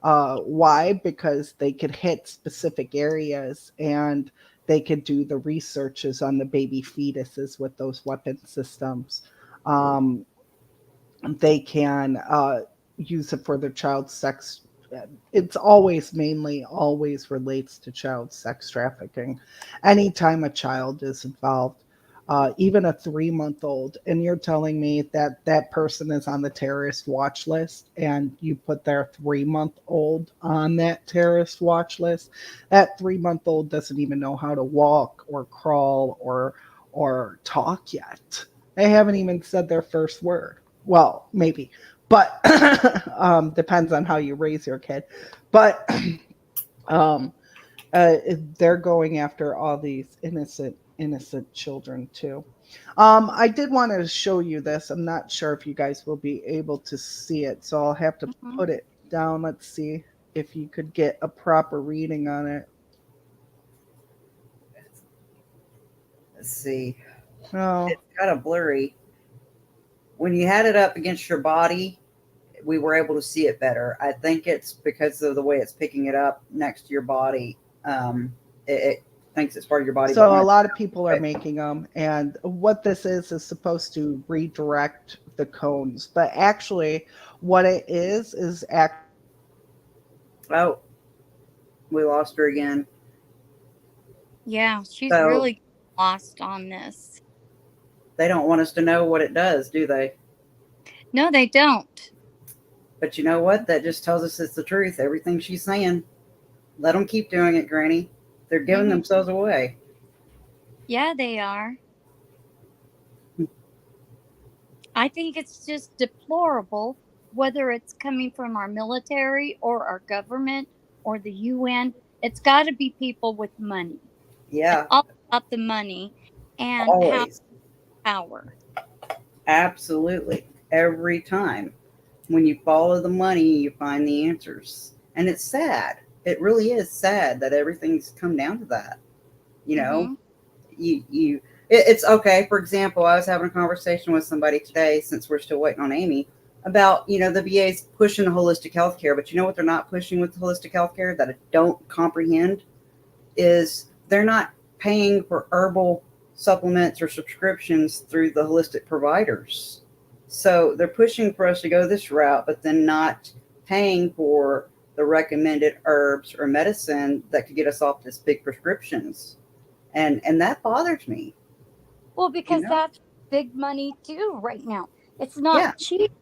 Why? Because they could hit specific areas and they could do the researches on the baby fetuses with those weapon systems. They can use it for their child sex. It's always relates to child sex trafficking. Anytime a child is involved, even a 3-month-old, and you're telling me that that person is on the terrorist watch list and you put their 3-month-old on that terrorist watch list, that 3-month-old doesn't even know how to walk or crawl or talk yet. They haven't even said their first word. Well, maybe, but depends on how you raise your kid. But they're going after all these innocent children too. I did want to show you this. I'm not sure if you guys will be able to see it, so I'll have to put it down. Let's see if you could get a proper reading on it. Let's see. Oh, It's kind of blurry. when you had it up against your body, we were able to see it better. I think it's because of the way it's picking it up next to your body. It thinks it's part of your body. So But a lot of people are making them, and what this is supposed to redirect the cones. But actually, what it is oh, we lost her again. Yeah, she's So really lost on this. they don't want us to know what it does, do they? No, they don't. But you know what? That just tells us it's the truth. Everything she's saying. Let them keep doing it, Granny. They're giving Mhm. themselves away. Yeah, they are. I think it's just deplorable, whether it's coming from our military or our government or the UN. It's got to be people with money. It's Yeah, all about the money and how always. power. Absolutely. Every time. When you follow the money, you find the answers. And it's sad. It really is sad that everything's come down to that. You know, Hmm. it's okay. For example, I was having a conversation with somebody today, since we're still waiting on Amy, about, the VA's pushing holistic healthcare. But you know what they're not pushing with holistic healthcare that I don't comprehend is they're not paying for herbal supplements or subscriptions through the holistic providers. So they're pushing for us to go this route, but then not paying for the recommended herbs or medicine that could get us off this big prescriptions. And that bothers me, Well, you because know? that's big money too right now. It's not Yeah. cheap.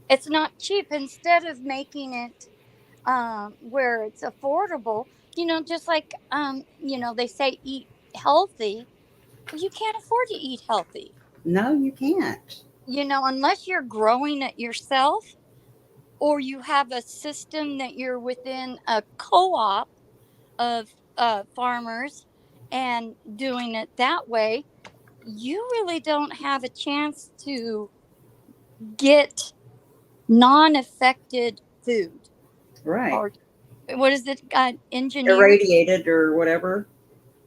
It's not cheap. Instead of making it where it's affordable, just like they say eat healthy. Well, you can't afford to eat healthy. No, you can't. Unless you're growing it yourself or you have a system that you're within a co-op of farmers and doing it that way, you really don't have a chance to get non-affected food. Right. Or what is it, engineered? Irradiated or whatever.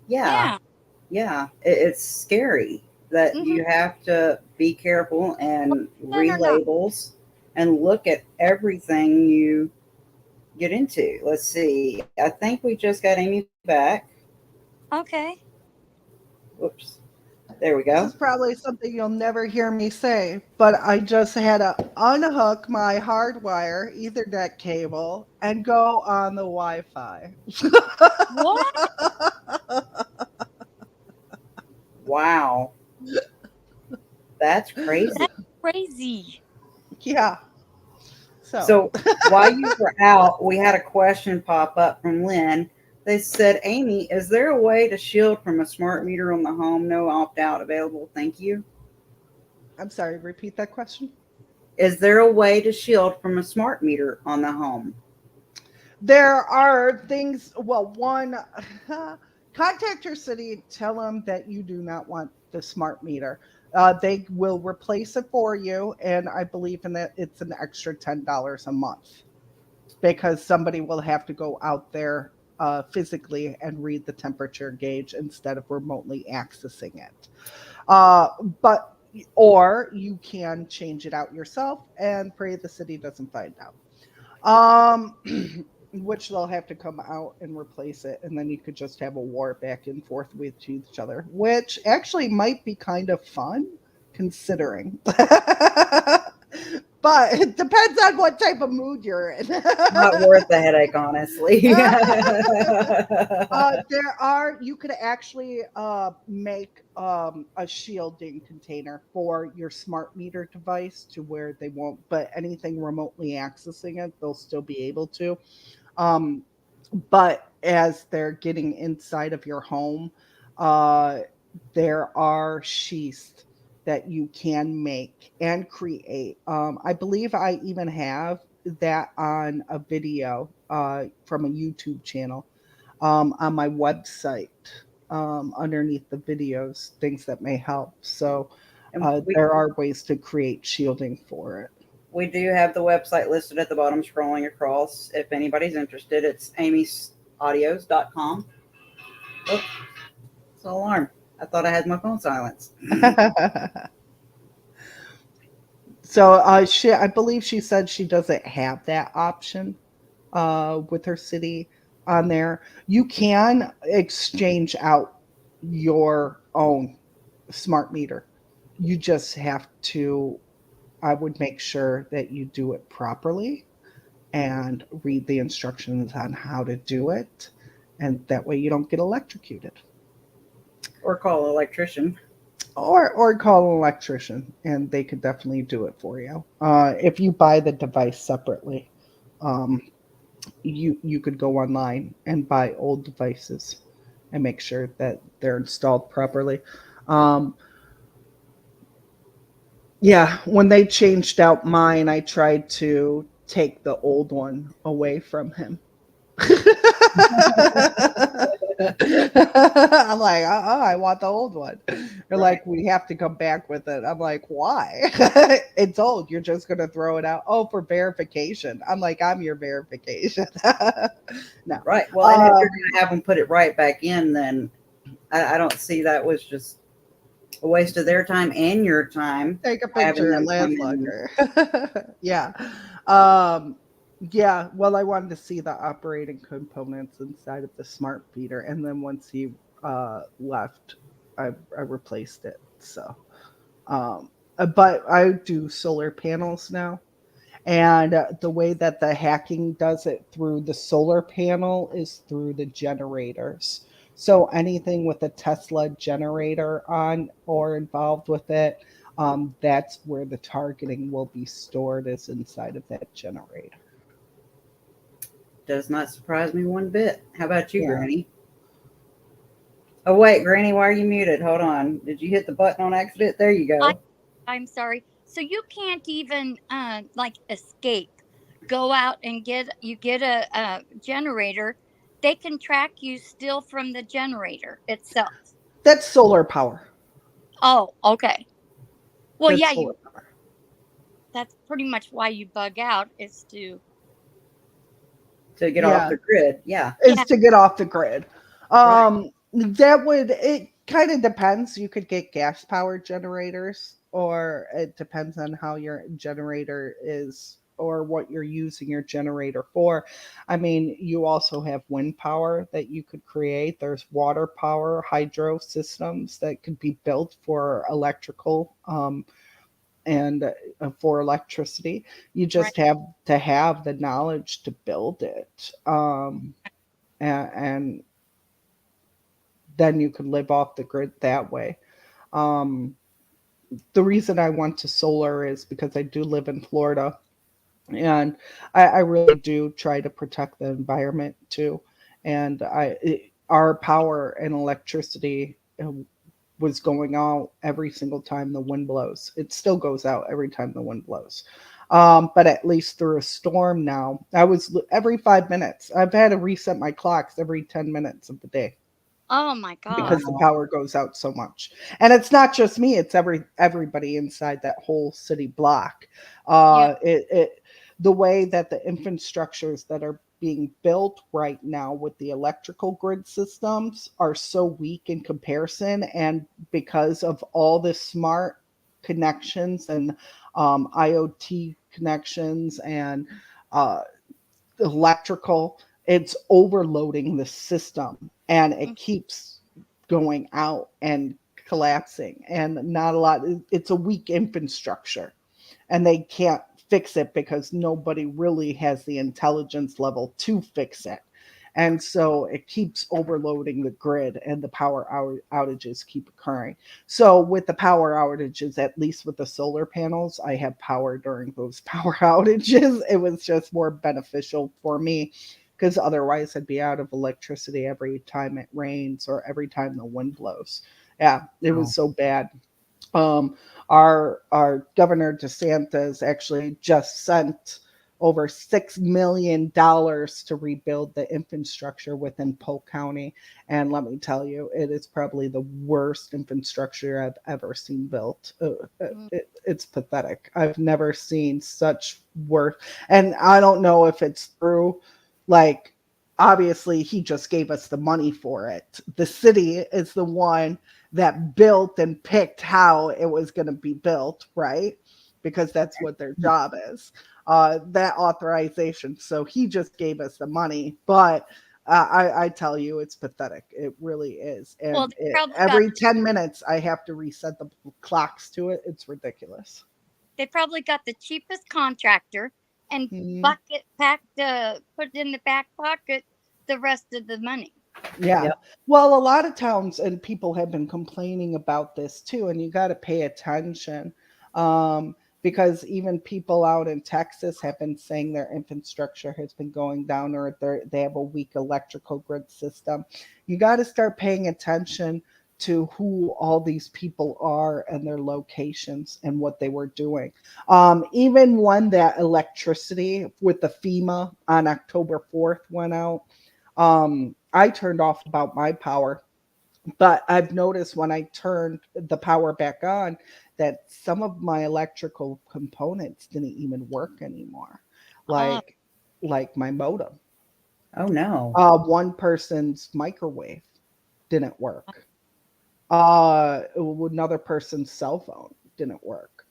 Yeah. Yeah. Yeah, it's scary that Hmm. you have to be careful and Or not. relabels and look at everything you get into. Let's see. I think we just got Amy back. Okay. Whoops. There we this go. is probably something you'll never hear me say, but I just had to unhook my hardwire Ethernet cable and go on the Wi-Fi. What? Wow. That's That's crazy. crazy. Yeah. So So while you were out, we had a question pop up from Lynn. They said, Amy, is there a way to shield from a smart meter on the home? No opt out available. Thank you. I'm sorry, repeat that question. Is there a way to shield from a smart meter on the home? There are things, well, one, contact your city, tell them that you do not want the smart meter. They will replace it for you, and I believe in that it's an extra $10 a month because somebody will have to go out there physically and read the temperature gauge instead of remotely accessing it. Uh, but or you can change it out yourself and pray the city doesn't find out. Um, which they'll have to come out and replace it, and then you could just have a war back and forth with each other, which actually might be kind of fun considering. But it depends on what type of mood you're in. Not worth the headache, honestly. You could actually make a shielding container for your smart meter device to where they won't, but anything remotely accessing it, they'll still be able to. Um, but as they're getting inside of your home, uh, there are sheaths that you can make and create. I believe I even have that on a video from a YouTube channel on my website underneath the videos, things that may help. So And there are ways to create shielding for it. we do have the website listed at the bottom, scrolling across. If anybody's interested, it's amyaudios.com. Oh, it's an alarm. I thought I had my phone silenced. So I believe she said she doesn't have that option with her city on there. You can exchange out your own smart meter. You just have to, I would make sure that you do it properly and read the instructions on how to do it. And that way you don't get electrocuted. Or call an electrician. Or call an electrician, and they could definitely do it for you. If you buy the device separately, um, you could go online and buy old devices and make sure that they're installed properly. Um, yeah, when they changed out mine, I tried to take the old one away from him. I'm like, I want the old one. They're Right. like, we have to come back with it. I'm like, why? It's old. You're just gonna throw it out. Oh, for verification. I'm like, I'm your verification. No. Right. Well, and if you're going to have them put it right back in, then I don't see that was just a waste of their time and your time Take a having picture. It them come lasts in. longer. Yeah. Um, yeah. Well, I wanted to see the operating components inside of the smart meter, and then once he left, I replaced it. So, but I do solar panels now, and the way that the hacking does it through the solar panel is through the generators. So anything with a Tesla generator on or involved with it, that's where the targeting will be stored, is inside of that generator. Does not surprise me one bit. How about you, Yeah. Granny? Oh, wait, Granny, why are you muted? Hold on. Did you hit the button on accident? There you I, go. I'm sorry. So you can't even like escape. Go out and get a generator. They can track you still from the generator itself. That's solar power. Oh, okay. Well, That's yeah, solar you. power. That's pretty much why you bug out is to. To get off Yeah. the grid. Yeah. Is Yeah. to get off the grid. Right. That would, it kind of depends. You could get gas powered generators, or it depends on how your generator is or what you're using your generator for. I mean, you also have wind power that you could create. There's water power, hydro systems that could be built for electrical and for electricity. You Right. just have to have the knowledge to build it. And then you could live off the grid that way. Um, the reason I went to solar is because I do live in Florida, and I really do try to protect the environment too. And our power and electricity was going out every single time the wind blows. It still goes out every time the wind blows. But at least through a storm now, I was every 5 minutes. I've had to reset my clocks every 10 minutes of the day Oh my because the gosh. Wow. power goes out so much. And it's not just me, it's everybody inside that whole city block. Yeah. It the way that the infrastructures that are being built right now with the electrical grid systems are so weak in comparison, and because of all the smart connections and IoT connections and uh, electrical, it's overloading the system, and Mm. it keeps going out and collapsing, and not a lot, it's a weak infrastructure, and they can't fix it because nobody really has the intelligence level to fix it. And so it keeps overloading the grid, and the power outages keep occurring. So, with the power outages, at least with the solar panels, I have power during those power outages. It was just more beneficial for me because otherwise I'd be out of electricity every time it rains or every time the wind blows. Yeah, it was Oh, so bad. Um, our Governor DeSantis actually just sent over $6 million to rebuild the infrastructure within Polk County, and let me tell you, it is probably the worst infrastructure I've ever seen built. Mm. It's pathetic. I've never seen such work, and I don't know if it's through, like, obviously he just gave us the money for it. The city is the one that built and picked how it was going to be built, right? because that's what their job is. That authorization. So he just gave us the money, but I tell you, it's pathetic. It really is. Well, And they probably got every 10 minutes, I have to reset the clocks to it. It's ridiculous. they probably got the cheapest contractor and Mhm. put in the back pocket the rest of the money. Yeah. Yep. Well, a lot of towns and people have been complaining about this too, and you got to pay attention. Because even people out in Texas have been saying their infrastructure has been going down, or they have a weak electrical grid system. You got to start paying attention to who all these people are and their locations and what they were doing. Even when that electricity with the FEMA on October 4th went out, I turned off about my power, but I've noticed when I turned the power back on that some of my electrical components didn't even work anymore, Ah, like my modem. Oh no. One person's microwave didn't work. Another person's cell phone didn't work.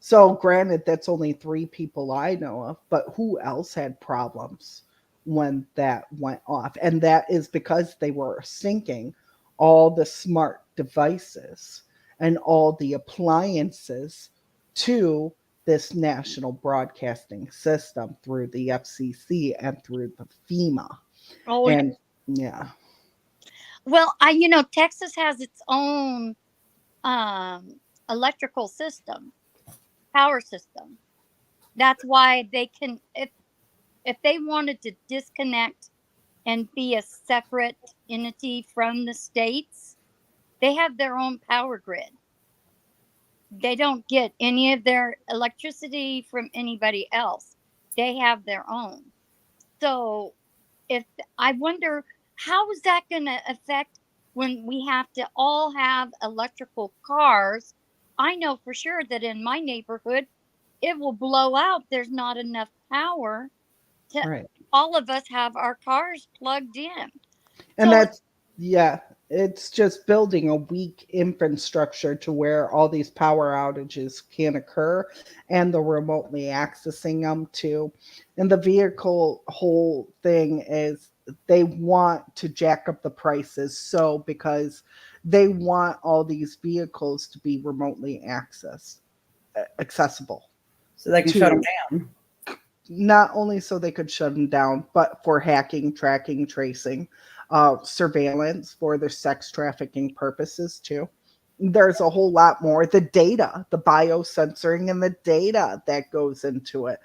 So, granted, that's only 3 people I know of, but who else had problems when that went off? And that is because they were syncing all the smart devices and all the appliances to this national broadcasting system through the FCC and through the FEMA. oh, And yeah, well, Texas has its own electrical system, power system. That's why they can, if they wanted to disconnect and be a separate entity from the states, they have their own power grid. They don't get any of their electricity from anybody else. They have their own. So if I wonder how is that going to affect when we have to all have electrical cars? I know for sure that in my neighborhood it will blow out. There's not enough power to right. all of us have our cars plugged in. And So that's, yeah, it's just building a weak infrastructure to where all these power outages can occur and the remotely accessing them too. And the vehicle whole thing is they want to jack up the prices. So, because they want all these vehicles to be remotely accessible So they can shut them to down. not only so they could shut them down, but for hacking, tracking, tracing, surveillance for their sex trafficking purposes too. There's a whole lot more. The data, the biosensoring, and the data that goes into it.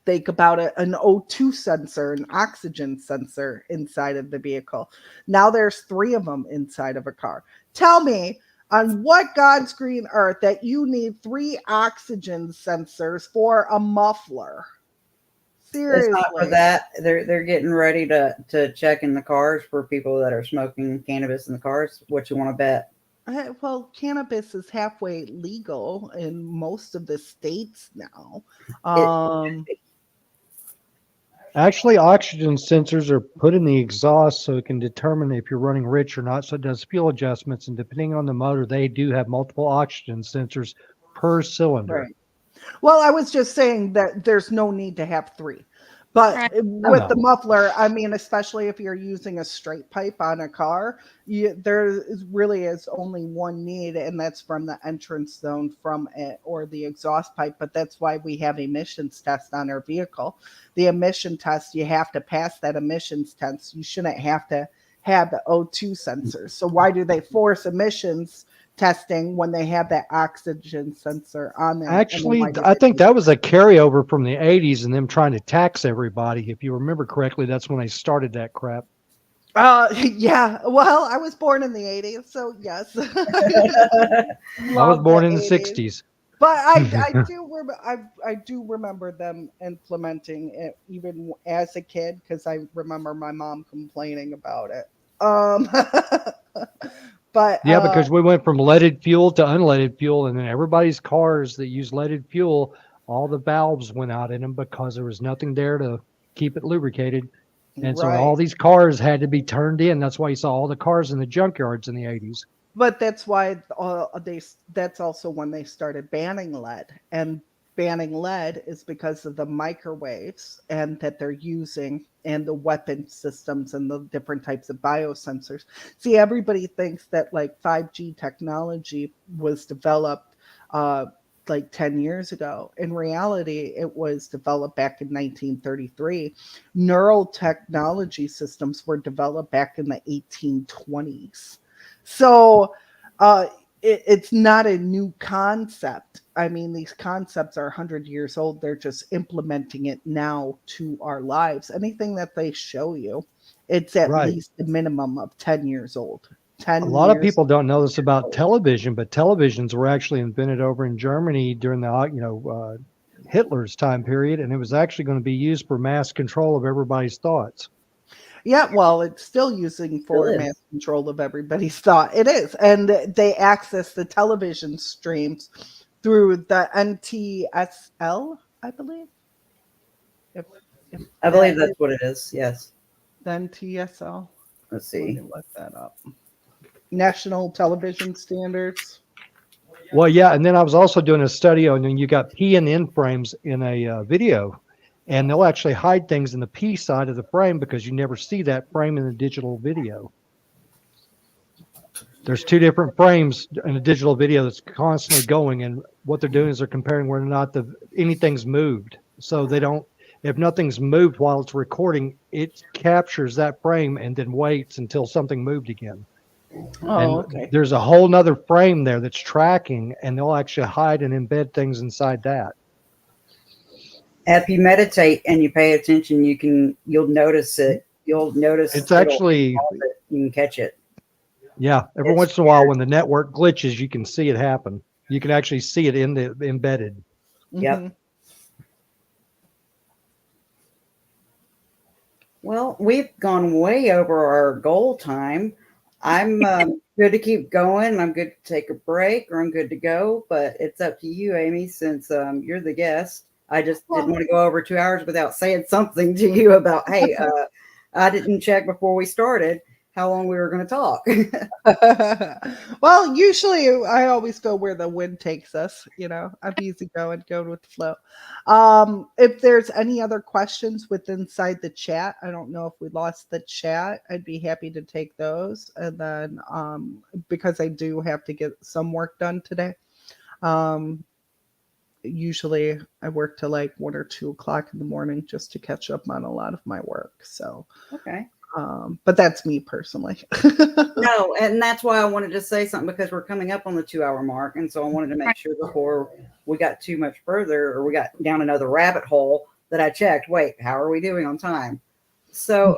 Think about it: an O2 sensor, an oxygen sensor inside of the vehicle. Now there's 3 of them inside of a car. Tell me, on what God's green earth that you need 3 oxygen sensors for a muffler? It's not for Seriously. that. They're getting ready to check in the cars for people that are smoking cannabis in the cars. What you want to bet? Well, cannabis is halfway legal in most of the states now. It Actually, oxygen sensors are put in the exhaust so it can determine if you're running rich or not. So it does fuel adjustments, and depending on the motor, they do have multiple oxygen sensors per cylinder. Right. Well, I was just saying that there's no need to have 3. But right. with the No. muffler, I mean, especially if you're using a straight pipe on a car, really is only one need, and that's from the entrance zone from it or the exhaust pipe. But that's why we have emissions test on our vehicle. The emission test, you have to pass that emissions test. You shouldn't have to have the O2 sensors. So why do they force emissions testing when they have that oxygen sensor on there? Actually, Why do I they think do that was a carryover from the 80s and them trying to tax everybody. If you remember correctly, that's when they started that crap. Yeah. Well, I was born in the 80s, so yes. I was Love the born in the 80s. 60s. But I do remember them implementing it even as a kid because I remember my mom complaining about it. Um, but Yeah, because we went from leaded fuel to unleaded fuel, and then everybody's cars that use leaded fuel, all the valves went out in them because there was nothing there to keep it lubricated. And so all right. these cars had to be turned in. That's why you saw all the cars in the junkyards in the 80s. But that's why that's also when they started banning lead. And banning lead is because of the microwaves and that they're using and the weapon systems and the different types of biosensors. See, everybody thinks that like 5G technology was developed like 10 years ago. In reality, it was developed back in 1933. Neural technology systems were developed back in the 1820s. So it's not a new concept. I mean, these concepts are 100 years old. They're just implementing it now to our lives. Anything that they show you, it's at Right. least a minimum of 10 years old. A 10 lot of years. people don't know this about television, but televisions were actually invented over in Germany during the Hitler's time period, and it was actually going to be used for mass control of everybody's thoughts. Yeah, well, it's still using Still for is. mass control of everybody's thought. It is. And they access the television streams through the NTSL, I believe. If I believe that is that's what it is. Yes. the NTSL. Let's Let me see. look that up. National Television Standards. Well, yeah, and then I was also doing a study on, and you got P and N frames in a video, and they'll actually hide things in the P side of the frame because you never see that frame in the digital video. There's two different frames in a digital video that's constantly going, and what they're doing is they're comparing whether or not anything's moved. So they don't, if nothing's moved while it's recording, it captures that frame and then waits until something moved again. Oh, And okay. there's a whole nother frame there that's tracking, and they'll actually hide and embed things inside that. If you meditate and you pay attention, you'll notice it. You'll notice It's actually, you can catch it. yeah, every It's once in a while when the network glitches, you can see it happen. You can actually see it in the embedded. Yep. Mhm. Well, we've gone way over our goal time. I'm good to keep going. I'm good to take a break, or I'm good to go. But it's up to you, Amy, since you're the guest. I just didn't want to go over 2 hours without saying something to you about, hey, I didn't check before we started how long we were going to talk. Well, usually I always go where the wind takes us. I'm easy going, go with the flow. If there's any other questions inside the chat, I don't know if we lost the chat. I'd be happy to take those. And then because I do have to get some work done today. Usually I work till like 1 or 2 o'clock in the morning just to catch up on a lot of my work. So Okay. but that's me personally. No, and that's why I wanted to say something, because we're coming up on the 2 hour mark. And so I wanted to make sure before we got too much further, or we got down another rabbit hole, that I checked, wait, how are we doing on time? So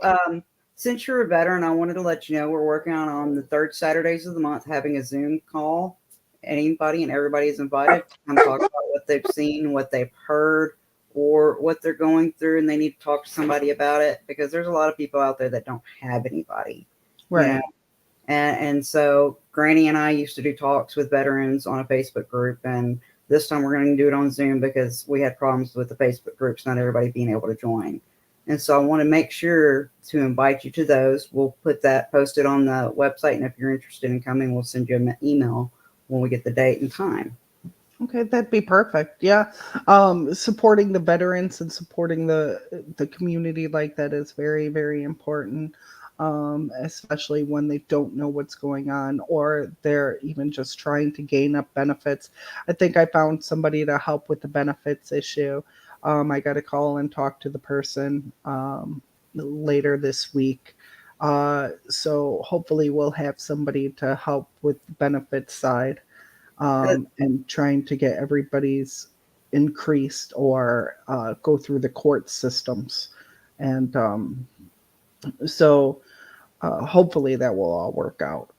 since you're a veteran, I wanted to let you know we're working on the third Saturdays of the month having a Zoom call. Anybody and everybody is invited to come talk about what they've seen, what they've heard, or what they're going through, and they need to talk to somebody about it, because there's a lot of people out there that don't have anybody. Right. You know? And so Granny and I used to do talks with veterans on a Facebook group, and this time we're going to do it on Zoom because we had problems with the Facebook groups, not everybody being able to join. And so I want to make sure to invite you to those. We'll put that posted on the website, and if you're interested in coming, we'll send you an email when we get the date and time. Okay, that'd be perfect. Yeah. Supporting the veterans and supporting the community like that is very, very important. Especially when they don't know what's going on, or they're even just trying to gain up benefits. I think I found somebody to help with the benefits issue. I got to call and talk to the person later this week. So hopefully we'll have somebody to help with the benefits side. And trying to get everybody's increased or go through the court systems. And so hopefully that will all work out.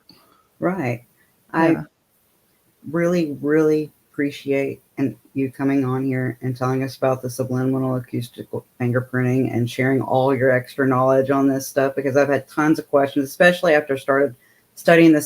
Right. Yeah. I really, really appreciate you coming on here and telling us about the subliminal acoustic fingerprinting and sharing all your extra knowledge on this stuff, because I've had tons of questions, especially after I started studying the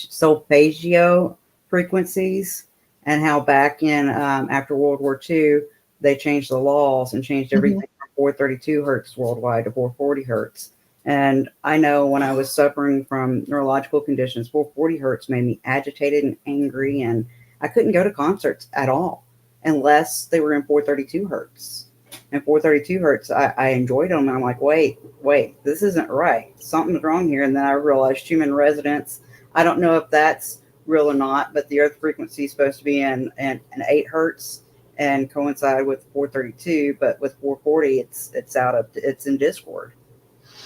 solfeggio frequencies, and how back in after World War II, they changed the laws and changed everything from 432 hertz worldwide to 440 hertz. And I know when I was suffering from neurological conditions, 440 hertz made me agitated and angry, and I couldn't go to concerts at all unless they were in 432 hertz. And 432 hertz, I enjoyed them. And I'm like, wait, this isn't right. Something's wrong here. And then I realized human resonance. I don't know if that's real or not, but the earth frequency is supposed to be in 8 hertz and coincide with 432. But with 440, it's in discord.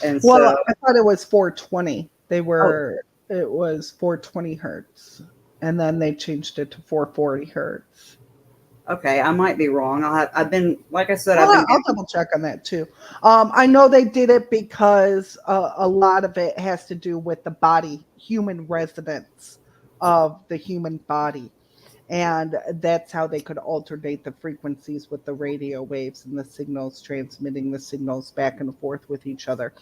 And Well, so, I thought it was 420. oh, It was 420 hertz. And then they changed it to 440 hertz. okay, I might be wrong. I've been, like I said, I've been I'll double check on that too. I know they did it because a lot of it has to do with the body, human resonance of the human body. And that's how they could alternate the frequencies with the radio waves and the signals, transmitting the signals back and forth with each other.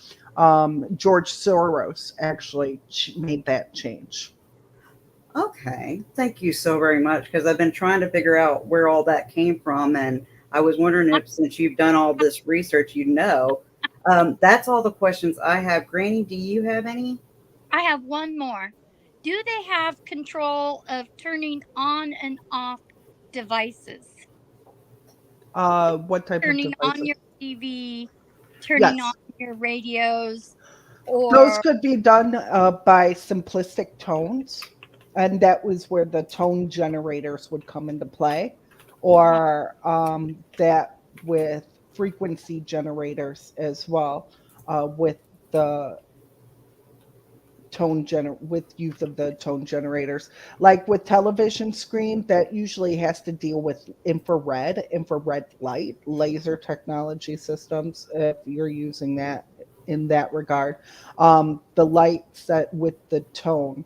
George Soros actually made that change. okay. Thank you so very much because I've been trying to figure out where all that came from, and I was wondering if, since you've done all this research, you know. That's all the questions I have. Granny, do you have any? I have one more. Do they have control of turning on and off devices? What type of Turning on devices? your TV, turning on Yes. your radios, Those or could be done by simplistic tones, and that was where the tone generators would come into play, or that with frequency generators as well, with the with use of the tone generators. Like with television screen, that usually has to deal with infrared light, laser technology systems, if you're using that in that regard. The light set with the tone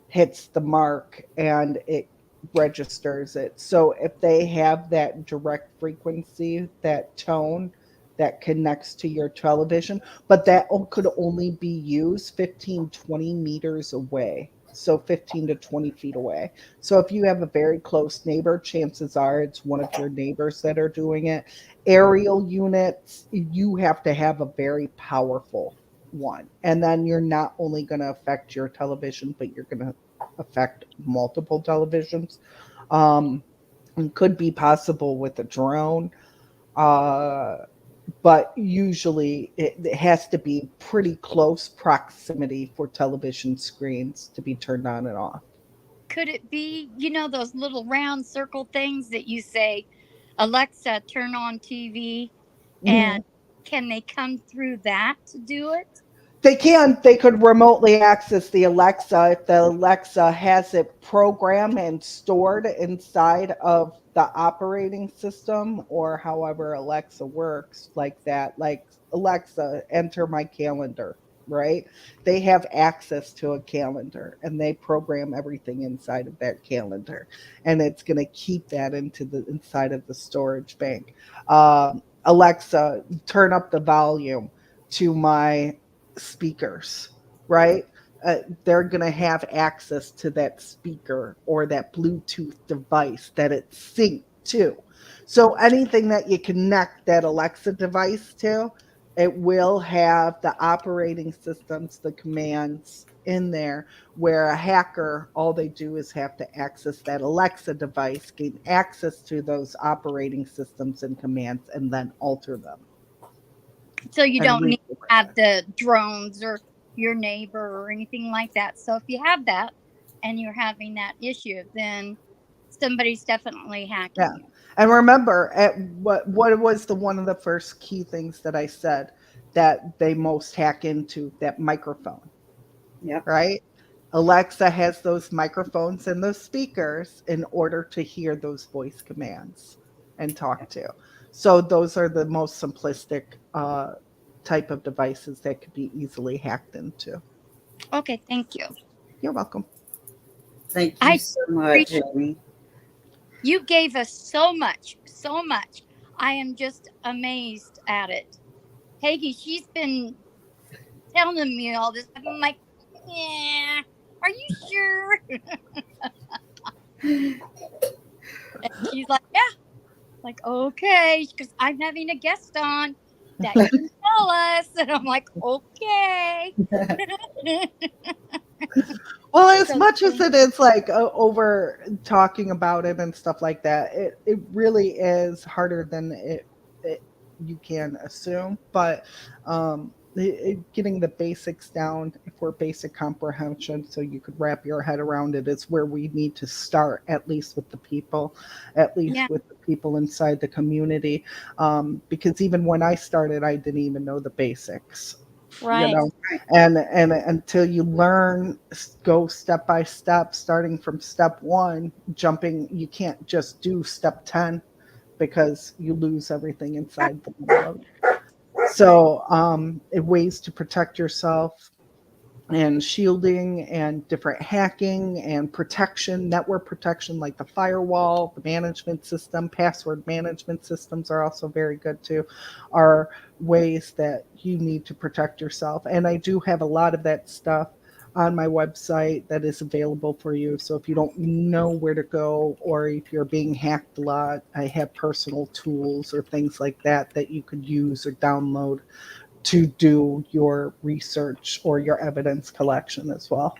hits the mark and it registers it. So if they have that direct frequency, that tone that connects to your television, but that could only be used 15, 20 meters away. So 15 to 20 feet away. So if you have a very close neighbor, chances are it's one of your neighbors that are doing it. Aerial units, you have to have a very powerful one. And then you're not only going to affect your television, but you're going to affect multiple televisions. Um, it could be possible with a drone, uh, but usually it has to be pretty close proximity for television screens to be turned on and off. could it be, those little round circle things that you say, Alexa, turn on TV, and Mhm. can they come through that to do it? They can. They could remotely access the Alexa if the Alexa has it programmed and stored inside of the operating system, or however Alexa works, like that. Like, Alexa, enter my calendar, right? They have access to a calendar and they program everything inside of that calendar. And it's going to keep that into the inside of the storage bank. Alexa, turn up the volume to my speakers, right? They're going to have access to that speaker or that Bluetooth device that it's synced to. So anything that you connect that Alexa device to, it will have the operating systems, the commands in there, where a hacker, all they do is have to access that Alexa device, gain access to those operating systems and commands, and then alter them So you and don't need to reprogram have it. the drones or your neighbor or anything like that. So if you have that and you're having that issue, then somebody's definitely Yeah. hacking you. And remember, at what was the one of the first key things that I said that they most hack into? That microphone, Yep. right? Alexa has those microphones and those speakers in order to hear those voice commands and talk to. So those are the most simplistic type of devices that could be easily hacked into. Okay, thank you. You're welcome. Thank you I so much, appreciate Amy. you gave us so much, so much. I am just amazed at it. Peggy, she's been telling me all this. I'm like, yeah, are you sure? And she's like, yeah. Like, okay, because I'm having a guest on that you tell us. And I'm like, okay. Well, as So much as thank it is like over talking about it and stuff like that, it really is harder than it you can assume. But getting the basics down for basic comprehension, so you could wrap your head around it, is where we need to start. At least with the people, at yeah, least with the people inside the community, because even when I started, I didn't even know the basics. You right. know, and until you learn, go step by step, starting from step one, jumping, you can't just do step 10 because you lose everything inside the world. So ways to protect yourself, and shielding, and different hacking and protection, network protection, like the firewall, the management system, password management systems are also very good too, are ways that you need to protect yourself. And I do have a lot of that stuff on my website that is available for you. So if you don't know where to go, or if you're being hacked a lot, I have personal tools or things like that that you could use or download to do your research or your evidence collection as well.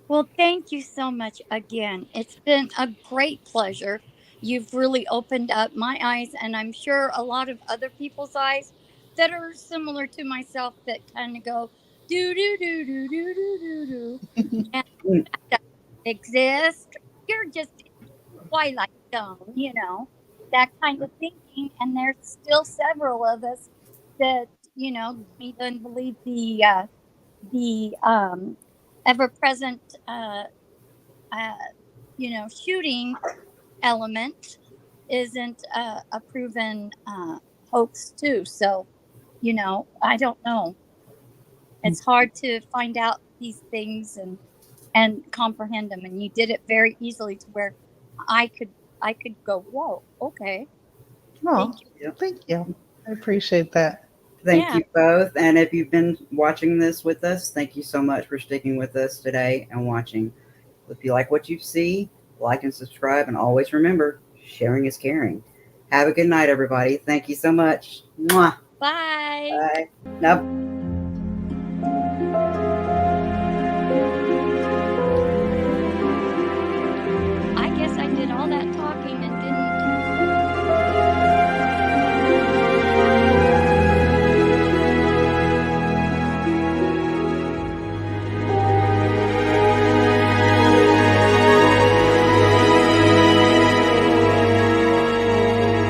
Well, thank you so much again. It's been a great pleasure. You've really opened up my eyes, and I'm sure a lot of other people's eyes that are similar to myself, that kind of go do do do do do do do do, and that doesn't exist. You're just in twilight zone, that kind of thinking. And there's still several of us that don't even believe the ever present uh, shooting element isn't a proven hoax too. So, I don't know. It's hard to find out these things and comprehend them. And you did it very easily to where I could I could go, whoa, okay, Oh, thank you. Yep. thank you. I appreciate that. Thank Yeah. you both. And if you've been watching this with us, thank you so much for sticking with us today and watching. If you like what you see, like and subscribe. And always remember, sharing is caring. Have a good night, everybody. Thank you so much. Mwah. Bye. Bye. Now,